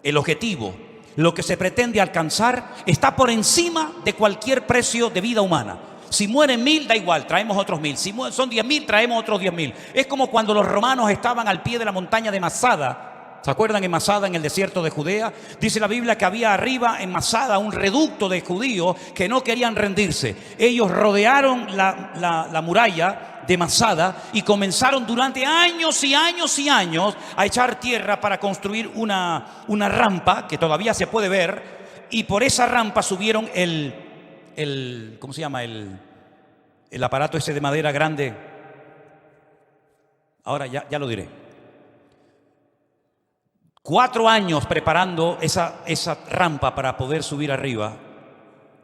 A: El objetivo, lo que se pretende alcanzar, está por encima de cualquier precio de vida humana. Si mueren 1000, da igual, traemos otros 1000. Si son 10.000, traemos otros 10.000. Es como cuando los romanos estaban al pie de la montaña de Masada. ¿Se acuerdan en Masada, en el desierto de Judea? Dice la Biblia que había arriba en Masada un reducto de judíos que no querían rendirse. Ellos rodearon la muralla de Masada y comenzaron durante años y años y años a echar tierra para construir una rampa que todavía se puede ver, y por esa rampa subieron ¿cómo se llama? El aparato ese de madera grande. Ahora ya lo diré. 4 años preparando esa rampa para poder subir arriba.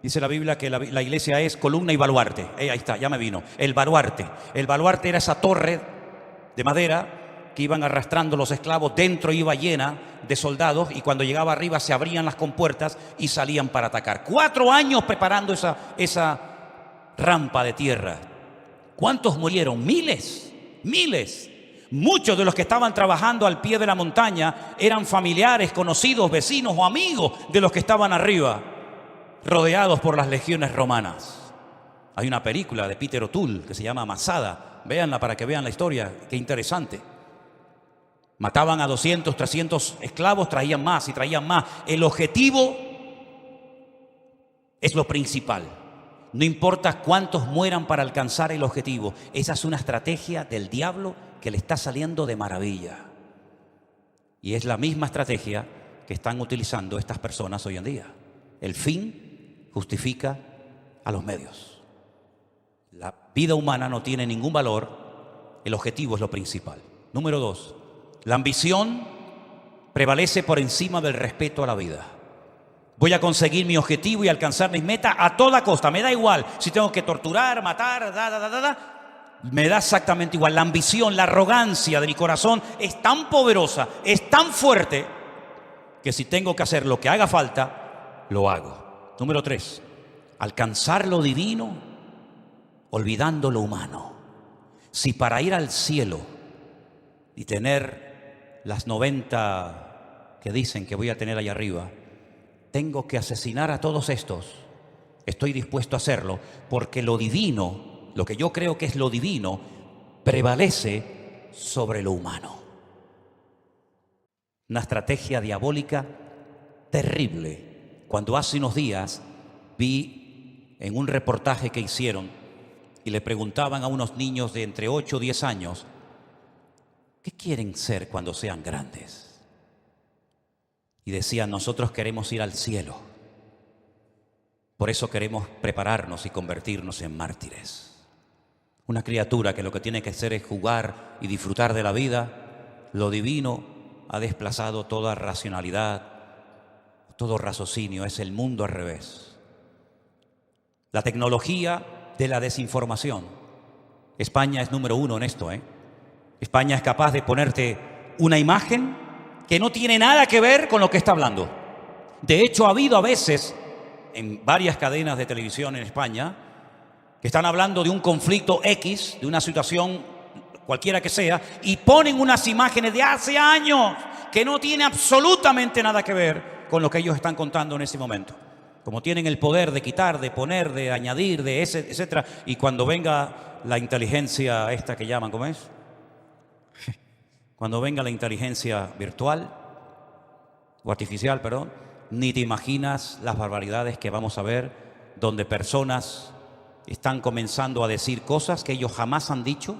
A: Dice la Biblia que la iglesia es columna y baluarte. Ahí está, ya me vino. El baluarte. El baluarte era esa torre de madera que iban arrastrando los esclavos. Dentro iba llena de soldados y cuando llegaba arriba se abrían las compuertas y salían para atacar. 4 años preparando esa rampa de tierra. ¿Cuántos murieron? Miles. Muchos de los que estaban trabajando al pie de la montaña eran familiares, conocidos, vecinos o amigos de los que estaban arriba, rodeados por las legiones romanas. Hay una película de Peter O'Toole que se llama Masada. Véanla para que vean la historia, qué interesante. Mataban a 200, 300 esclavos, traían más y traían más. El objetivo es lo principal. No importa cuántos mueran para alcanzar el objetivo. Esa es una estrategia del diablo que le está saliendo de maravilla. Y es la misma estrategia que están utilizando estas personas hoy en día. El fin justifica a los medios. La vida humana no tiene ningún valor. El objetivo es lo principal. Número 2. La ambición prevalece por encima del respeto a la vida. Voy a conseguir mi objetivo y alcanzar mis metas a toda costa. Me da igual si tengo que torturar, matar, me da exactamente igual. La ambición, la arrogancia de mi corazón es tan poderosa, es tan fuerte, que si tengo que hacer lo que haga falta, lo hago. Número 3. Alcanzar lo divino olvidando lo humano. Si para ir al cielo y tener las 90 que dicen que voy a tener allá arriba, tengo que asesinar a todos estos, estoy dispuesto a hacerlo, porque lo divino, lo que yo creo que es lo divino, prevalece sobre lo humano. Una estrategia diabólica terrible. Cuando hace unos días vi en un reportaje que hicieron y le preguntaban a unos niños de entre 8 o 10 años, ¿qué quieren ser cuando sean grandes? Y decían, nosotros queremos ir al cielo. Por eso queremos prepararnos y convertirnos en mártires. Una criatura que lo que tiene que hacer es jugar y disfrutar de la vida. Lo divino ha desplazado toda racionalidad, todo raciocinio. Es el mundo al revés. La tecnología de la desinformación. España es número 1 en esto, España es capaz de ponerte una imagen que no tiene nada que ver con lo que está hablando. De hecho, ha habido a veces en varias cadenas de televisión en España que están hablando de un conflicto X, de una situación cualquiera que sea, y ponen unas imágenes de hace años que no tiene absolutamente nada que ver con lo que ellos están contando en ese momento. Como tienen el poder de quitar, de poner, de añadir, de ese, etcétera, y cuando venga la inteligencia esta que llaman, ¿cómo es? Cuando venga la inteligencia virtual o artificial, perdón, ni te imaginas las barbaridades que vamos a ver, donde personas están comenzando a decir cosas que ellos jamás han dicho,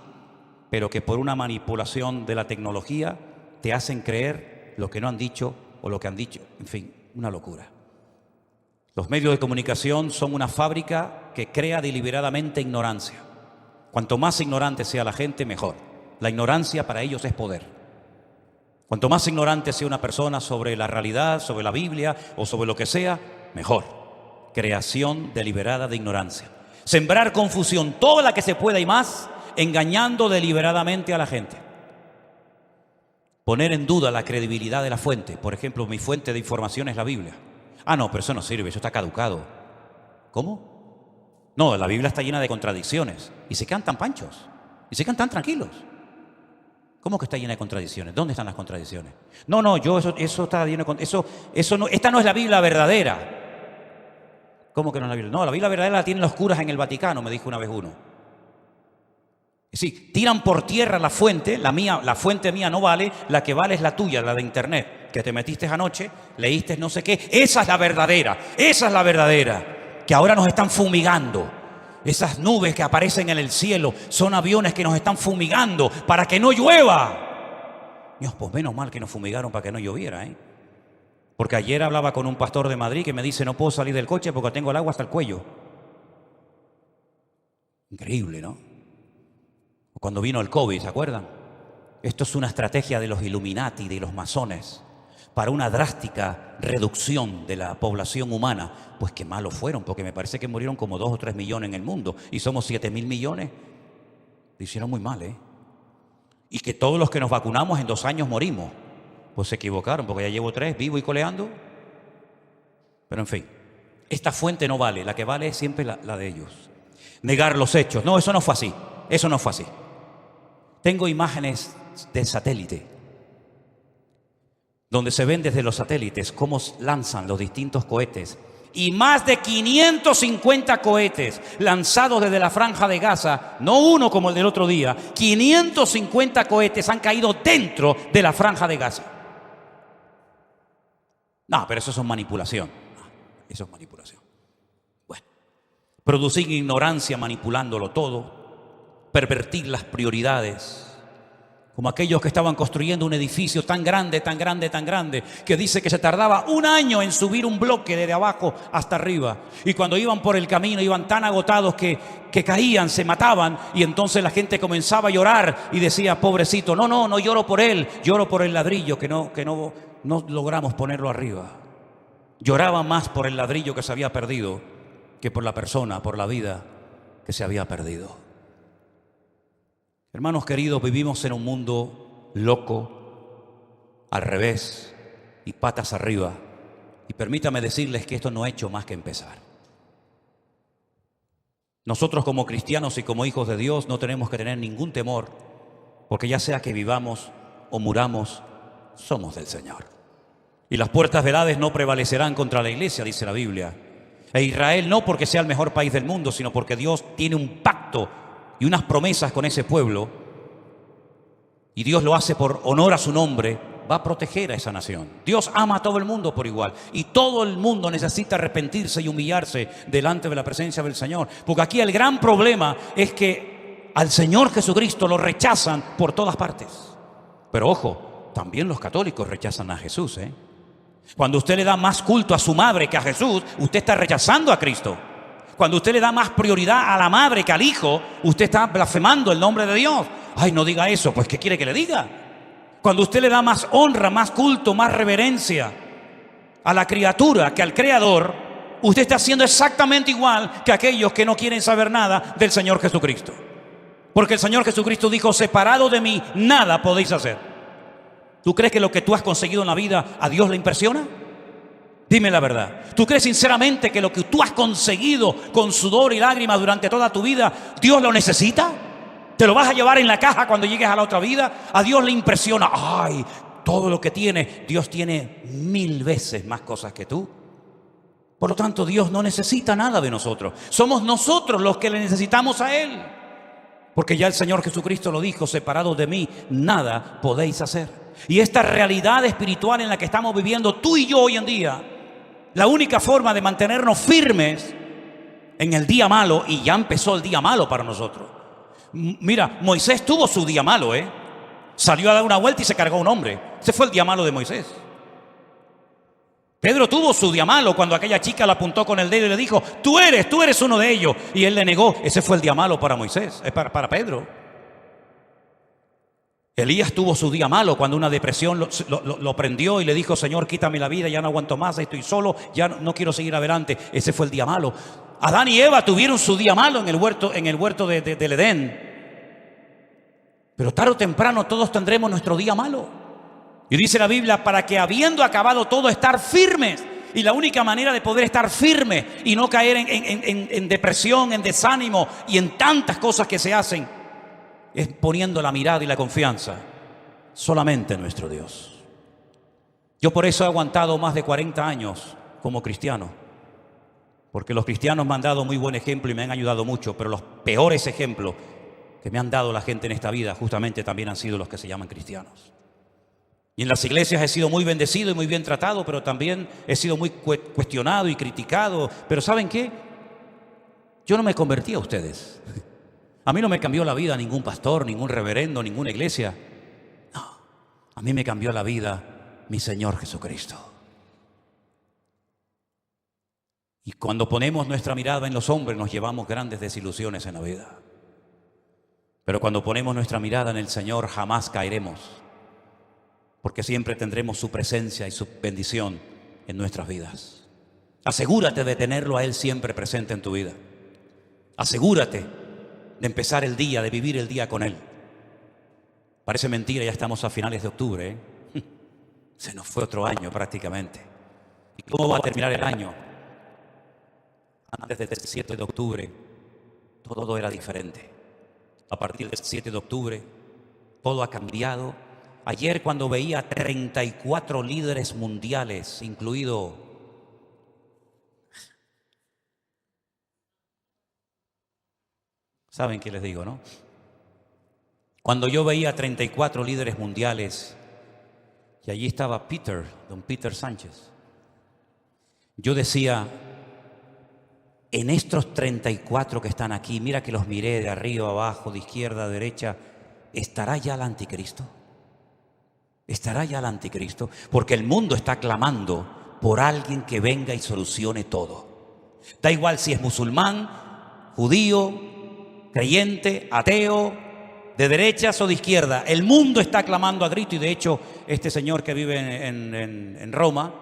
A: pero que por una manipulación de la tecnología te hacen creer lo que no han dicho o lo que han dicho. En fin, una locura. Los medios de comunicación son una fábrica que crea deliberadamente ignorancia. Cuanto más ignorante sea la gente, mejor. La ignorancia para ellos es poder. Cuanto más ignorante sea una persona sobre la realidad, sobre la Biblia o sobre lo que sea, mejor. Creación deliberada de ignorancia. Sembrar confusión, toda la que se pueda y más, engañando deliberadamente a la gente. Poner en duda la credibilidad de la fuente. Por ejemplo, mi fuente de información es la Biblia. Ah, no, pero eso no sirve, eso está caducado. ¿Cómo? No, la Biblia está llena de contradicciones. Y se quedan tan panchos. Y se quedan tan tranquilos. ¿Cómo que está llena de contradicciones? ¿Dónde están las contradicciones? No, eso está lleno de eso no, esta no es la Biblia verdadera. ¿Cómo que no es la Biblia? No, la Biblia verdadera la tienen los curas en el Vaticano, me dijo una vez uno. Sí, tiran por tierra la fuente, la fuente mía no vale, la que vale es la tuya, la de internet, que te metiste anoche, leíste no sé qué. Esa es la verdadera, que ahora nos están fumigando. Esas nubes que aparecen en el cielo son aviones que nos están fumigando para que no llueva. Dios, pues menos mal que nos fumigaron para que no lloviera, Porque ayer hablaba con un pastor de Madrid que me dice, no puedo salir del coche porque tengo el agua hasta el cuello. Increíble, ¿no? Cuando vino el COVID, ¿se acuerdan? Esto es una estrategia de los Illuminati, de los masones, para una drástica reducción de la población humana. Pues qué malos fueron, porque me parece que murieron como 2 o 3 millones en el mundo y somos 7.000 millones. Lo hicieron muy mal, Y que todos los que nos vacunamos en 2 años morimos. Pues se equivocaron, porque ya llevo 3, vivo y coleando. Pero en fin, esta fuente no vale, la que vale es siempre la de ellos. Negar los hechos. No, eso no fue así. Eso no fue así. Tengo imágenes de satélite, donde se ven desde los satélites cómo lanzan los distintos cohetes. Y más de 550 cohetes lanzados desde la Franja de Gaza, no uno como el del otro día, 550 cohetes han caído dentro de la Franja de Gaza. No, pero eso es manipulación. Eso es manipulación. Bueno, producir ignorancia manipulándolo todo, pervertir las prioridades, como aquellos que estaban construyendo un edificio tan grande, que dice que se tardaba 1 año en subir un bloque desde abajo hasta arriba. Y cuando iban por el camino iban tan agotados que caían, se mataban, y entonces la gente comenzaba a llorar y decía, pobrecito, no lloro por él, lloro por el ladrillo que no logramos ponerlo arriba. Lloraba más por el ladrillo que se había perdido que por la persona, por la vida que se había perdido. Hermanos queridos, vivimos en un mundo loco, al revés y patas arriba. Y permítame decirles que esto no ha hecho más que empezar. Nosotros como cristianos y como hijos de Dios no tenemos que tener ningún temor, porque ya sea que vivamos o muramos, somos del Señor. Y las puertas del Hades no prevalecerán contra la iglesia, dice la Biblia. E Israel no porque sea el mejor país del mundo, sino porque Dios tiene un pacto y unas promesas con ese pueblo, y Dios lo hace por honor a su nombre, va a proteger a esa nación. Dios ama a todo el mundo por igual, y todo el mundo necesita arrepentirse y humillarse delante de la presencia del Señor, porque aquí el gran problema es que al Señor Jesucristo lo rechazan por todas partes. Pero ojo, también los católicos rechazan a Jesús, Cuando usted le da más culto a su madre que a Jesús, usted está rechazando a Cristo. Cuando usted le da más prioridad a la madre que al hijo, usted está blasfemando el nombre de Dios. Ay, no diga eso, pues ¿qué quiere que le diga? Cuando usted le da más honra, más culto, más reverencia a la criatura que al Creador, usted está haciendo exactamente igual que aquellos que no quieren saber nada del Señor Jesucristo. Porque el Señor Jesucristo dijo: separado de mí, nada podéis hacer. ¿Tú crees que lo que tú has conseguido en la vida a Dios le impresiona? Dime la verdad. ¿Tú crees sinceramente que lo que tú has conseguido con sudor y lágrimas durante toda tu vida, Dios lo necesita? ¿Te lo vas a llevar en la caja cuando llegues a la otra vida? A Dios le impresiona. Ay, todo lo que tiene. Dios tiene 1000 veces más cosas que tú. Por lo tanto, Dios no necesita nada de nosotros. Somos nosotros los que le necesitamos a Él. Porque ya el Señor Jesucristo lo dijo: separados de mí, nada podéis hacer. Y esta realidad espiritual en la que estamos viviendo tú y yo hoy en día, la única forma de mantenernos firmes en el día malo, y ya empezó el día malo para nosotros. Mira, Moisés tuvo su día malo, Salió a dar una vuelta y se cargó a un hombre. Ese fue el día malo de Moisés. Pedro tuvo su día malo cuando aquella chica lo apuntó con el dedo y le dijo: tú eres uno de ellos. Y él le negó. Ese fue el día malo para Moisés, para Pedro. Elías tuvo su día malo cuando una depresión lo prendió y le dijo: Señor, quítame la vida, ya no aguanto más, estoy solo, ya no quiero seguir adelante. Ese fue el día malo. Adán y Eva tuvieron su día malo en el huerto del Edén. Pero tarde o temprano todos tendremos nuestro día malo. Y dice la Biblia: para que habiendo acabado todo, estar firmes. Y la única manera de poder estar firme y no caer en depresión, en desánimo y en tantas cosas que se hacen, es poniendo la mirada y la confianza solamente en nuestro Dios. Yo por eso he aguantado más de 40 años como cristiano, porque los cristianos me han dado muy buen ejemplo y me han ayudado mucho, pero los peores ejemplos que me han dado la gente en esta vida justamente también han sido los que se llaman cristianos. Y en las iglesias he sido muy bendecido y muy bien tratado, pero también he sido muy cuestionado y criticado. Pero ¿saben qué? Yo no me convertí a ustedes. A mí no me cambió la vida ningún pastor, ningún reverendo, ninguna iglesia. No, a mí me cambió la vida mi Señor Jesucristo. Y cuando ponemos nuestra mirada en los hombres, nos llevamos grandes desilusiones en la vida. Pero cuando ponemos nuestra mirada en el Señor, jamás caeremos, porque siempre tendremos su presencia y su bendición en nuestras vidas. Asegúrate de tenerlo a Él siempre presente en tu vida. Asegúrate de empezar el día, de vivir el día con Él. Parece mentira, ya estamos a finales de octubre, Se nos fue otro año prácticamente. ¿Y cómo va a terminar el año? Antes del 7 de octubre, todo era diferente. A partir del 7 de octubre, todo ha cambiado. Ayer, cuando veía 34 líderes mundiales, incluido ¿saben qué les digo, no? Cuando yo veía 34 líderes mundiales y allí estaba don Peter Sánchez, yo decía, en estos 34 que están aquí, mira que los miré de arriba a abajo, de izquierda a derecha, ¿estará ya el anticristo? ¿Estará ya el anticristo? Porque el mundo está clamando por alguien que venga y solucione todo. Da igual si es musulmán, judío, creyente, ateo, de derechas o de izquierda. El mundo está clamando a grito, y de hecho este señor que vive en Roma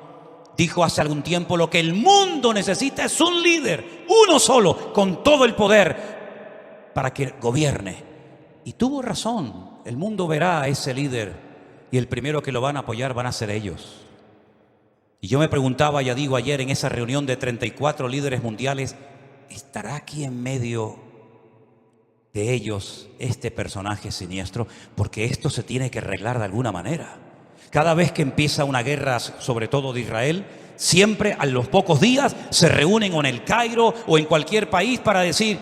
A: dijo hace algún tiempo: lo que el mundo necesita es un líder, uno solo, con todo el poder para que gobierne. Y tuvo razón. El mundo verá a ese líder y el primero que lo van a apoyar van a ser ellos. Y yo me preguntaba, ya digo, ayer en esa reunión de 34 líderes mundiales, ¿estará aquí en medio de ellos este personaje siniestro? Porque esto se tiene que arreglar de alguna manera. Cada vez que empieza una guerra, sobre todo de Israel, siempre a los pocos días se reúnen o en el Cairo o en cualquier país para decir,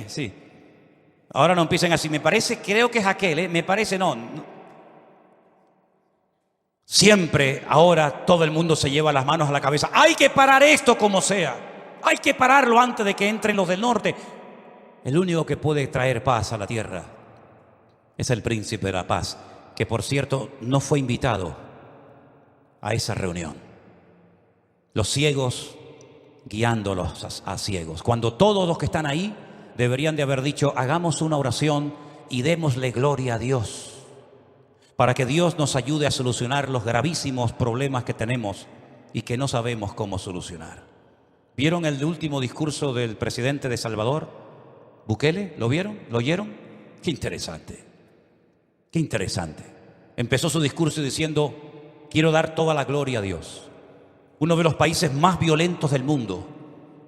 A: sí, ahora no empiecen así, me parece, creo que es aquel, me parece, no. Siempre ahora todo el mundo se lleva las manos a la cabeza. Hay que parar esto como sea. Hay que pararlo antes de que entren los del norte. El único que puede traer paz a la tierra es el príncipe de la paz, que por cierto no fue invitado a esa reunión. los ciegos guiándolos a ciegos. Cuando todos los que están ahí deberían de haber dicho, hagamos una oración y démosle gloria a Dios, para que Dios nos ayude a solucionar los gravísimos problemas que tenemos y que no sabemos cómo solucionar. ¿Vieron el último discurso del presidente de Salvador, Bukele? ¿Lo vieron? ¿Lo oyeron? Qué interesante, qué interesante. Empezó su discurso diciendo, quiero dar toda la gloria a Dios. Uno de los países más violentos del mundo,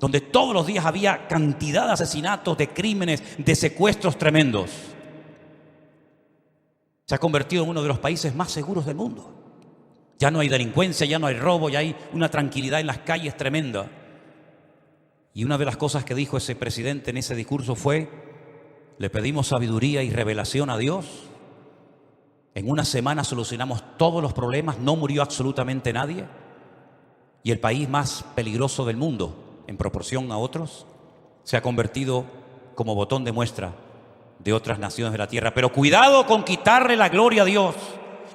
A: donde todos los días había cantidad de asesinatos, de crímenes, de secuestros tremendos, se ha convertido en uno de los países más seguros del mundo. Ya no hay delincuencia, ya no hay robo, ya hay una tranquilidad en las calles tremenda. Y una de las cosas que dijo ese presidente en ese discurso fue, le pedimos sabiduría y revelación a Dios. En una semana solucionamos todos los problemas, no murió absolutamente nadie. Y el país más peligroso del mundo, en proporción a otros, se ha convertido como botón de muestra de otras naciones de la tierra. Pero cuidado con quitarle la gloria a Dios,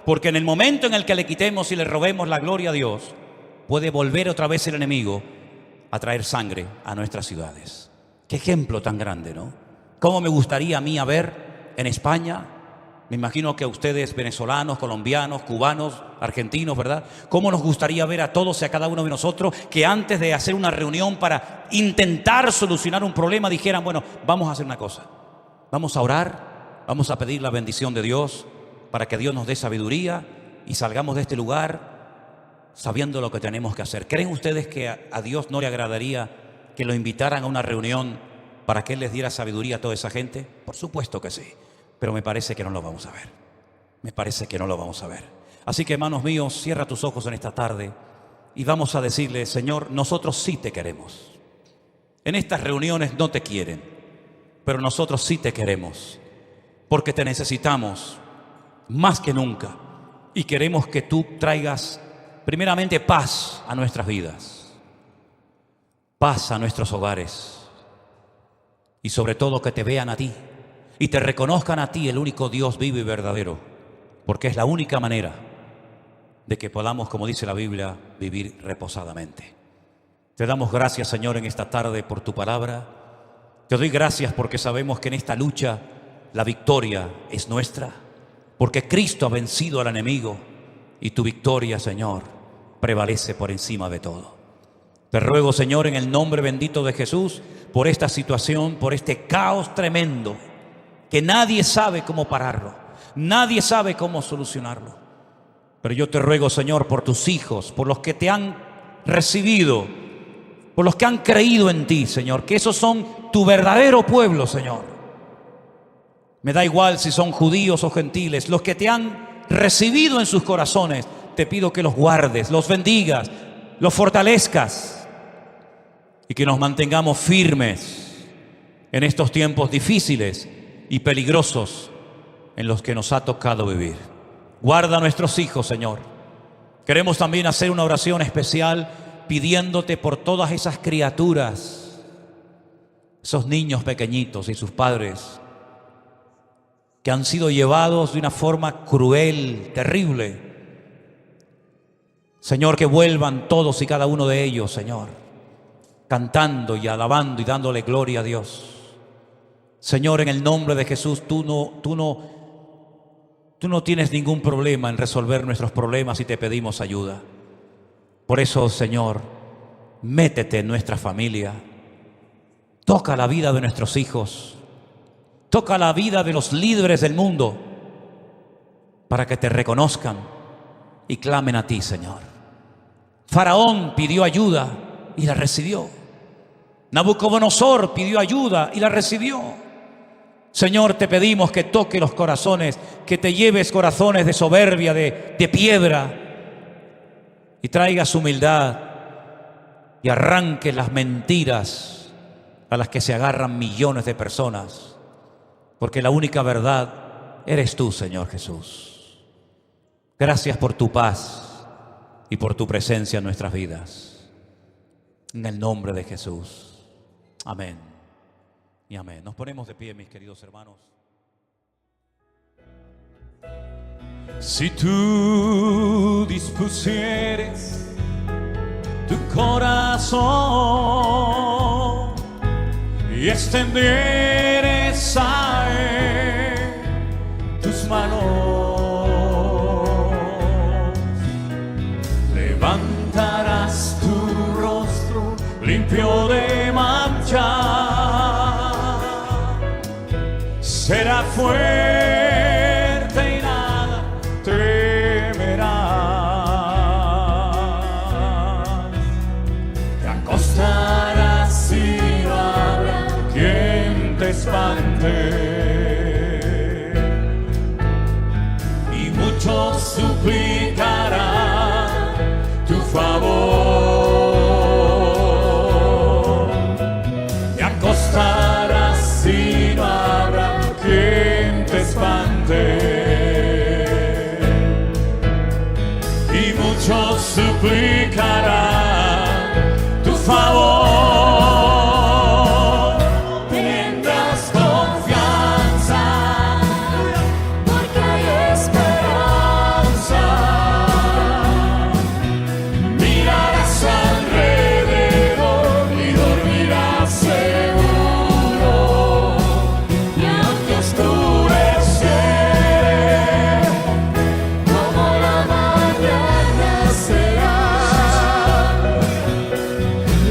A: porque en el momento en el que le quitemos y le robemos la gloria a Dios, puede volver otra vez el enemigo a traer sangre a nuestras ciudades. Qué ejemplo tan grande, ¿no? ¿Cómo me gustaría a mí ver en España? Me imagino que a ustedes, venezolanos, colombianos, cubanos, argentinos, ¿verdad? ¿Cómo nos gustaría ver a todos y a cada uno de nosotros que antes de hacer una reunión para intentar solucionar un problema dijeran, bueno, vamos a hacer una cosa. Vamos a orar, vamos a pedir la bendición de Dios para que Dios nos dé sabiduría y salgamos de este lugar sabiendo lo que tenemos que hacer. ¿Creen ustedes que a Dios no le agradaría que lo invitaran a una reunión para que Él les diera sabiduría a toda esa gente? Por supuesto que sí. Pero me parece que no lo vamos a ver. Me parece que no lo vamos a ver. Así que, hermanos míos, cierra tus ojos en esta tarde y vamos a decirle, Señor, nosotros sí te queremos. En estas reuniones no te quieren, pero nosotros sí te queremos, porque te necesitamos más que nunca y queremos que tú traigas primeramente paz a nuestras vidas, paz a nuestros hogares y sobre todo que te vean a ti y te reconozcan a ti, el único Dios vivo y verdadero, porque es la única manera de que podamos, como dice la Biblia, vivir reposadamente. Te damos gracias, Señor, en esta tarde por tu palabra. Te doy gracias porque sabemos que en esta lucha la victoria es nuestra, porque Cristo ha vencido al enemigo y tu victoria, Señor, prevalece por encima de todo. Te ruego, Señor, en el nombre bendito de Jesús, por esta situación, por este caos tremendo, que nadie sabe cómo pararlo, nadie sabe cómo solucionarlo. Pero yo te ruego, Señor, por tus hijos, por los que te han recibido, por los que han creído en ti, Señor, que esos son tu verdadero pueblo, Señor. Me da igual si son judíos o gentiles, los que te han recibido en sus corazones, te pido que los guardes, los bendigas, los fortalezcas y que nos mantengamos firmes en estos tiempos difíciles y peligrosos en los que nos ha tocado vivir. Guarda a nuestros hijos, Señor. Queremos también hacer una oración especial pidiéndote por todas esas criaturas, esos niños pequeñitos y sus padres que han sido llevados de una forma cruel, terrible. Señor, que vuelvan todos y cada uno de ellos, Señor, cantando y alabando y dándole gloria a Dios. Señor, en el nombre de Jesús, tú no tienes ningún problema en resolver nuestros problemas y te pedimos ayuda. Por eso, Señor, métete en nuestra familia, toca la vida de nuestros hijos, toca la vida de los líderes del mundo para que te reconozcan y clamen a ti, Señor. Faraón pidió ayuda y la recibió. Nabucodonosor pidió ayuda y la recibió. Señor, te pedimos que toque los corazones, que te lleves corazones de soberbia, de piedra, y traigas humildad y arranques las mentiras a las que se agarran millones de personas, porque la única verdad eres tú, Señor Jesús. Gracias por tu paz y por tu presencia en nuestras vidas. En el nombre de Jesús. Amén y amén. Nos ponemos de pie, mis queridos hermanos.
B: Si tú dispusieres
A: tu corazón y extendieres a Él tus manos, levantarás tu rostro limpio de mancha, será fuerte y nada temerás. Te acostarás y no habrá quien te espante, y muchos suplicarán tu favor. Te acostarás y no habrá quien te espante, y muchos suplicarán tu favor. Tendrás confianza,
B: porque hay esperanza.
A: mirarás alrededor y dormirás seguro,
B: Y aunque
A: oscurecer
B: como la mañana será,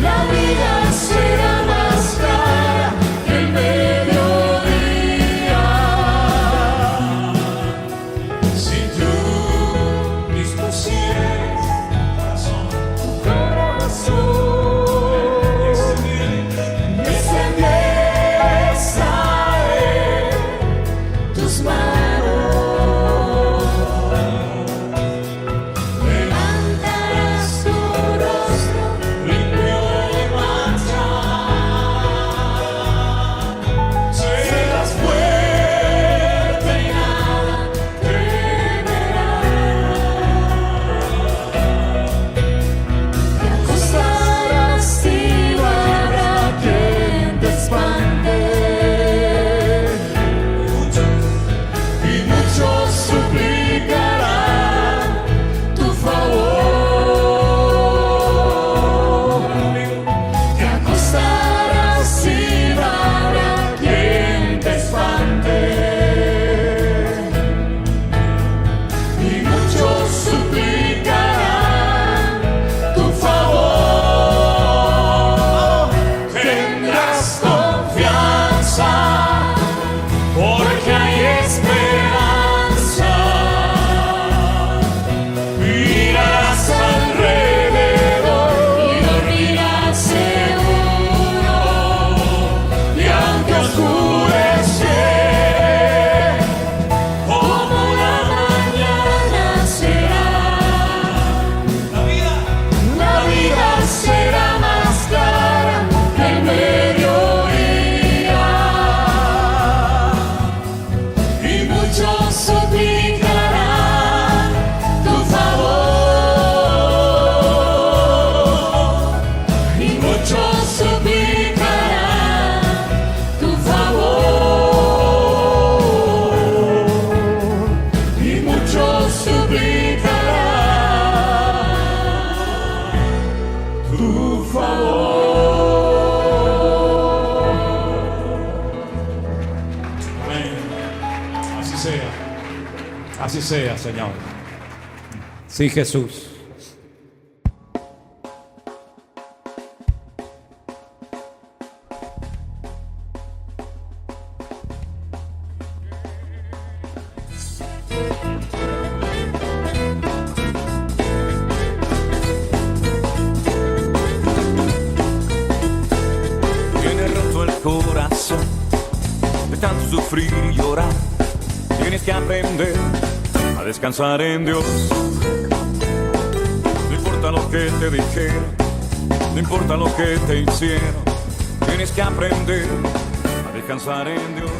B: la vida será más clara que el mediodía.
A: si tú dispusieres tu
B: Corazón,
A: corazón
B: extendieres a Él tus manos, levantarás tu rostro
A: limpio de mancha, serás fuerte y nada
B: te acostarás y no habrá quien te espante.
A: y muchos suplicarán tu favor.
B: Te acostarás y no habrá quien te espante.
A: Y muchos suplicarán tu favor. Tendrás confianza, porque hay esperanza. Mirarás alrededor
B: Y dormirás seguro,
A: y aunque oscureciere,
B: como la mañana será, la vida será más clara que el mediodía.
A: y muchos suplicarán tu favor.
B: Y muchos suplicarán tu favor.
A: Y muchos suplicarán tu favor. Amén. Así sea. Así sea, Señor. Sí, Jesús.
C: Tienes roto el corazón de tanto sufrir y llorar. Tienes que aprender a descansar en Dios. No importa lo que te dijeron, no importa lo que te hicieron. Tienes que aprender a descansar en Dios.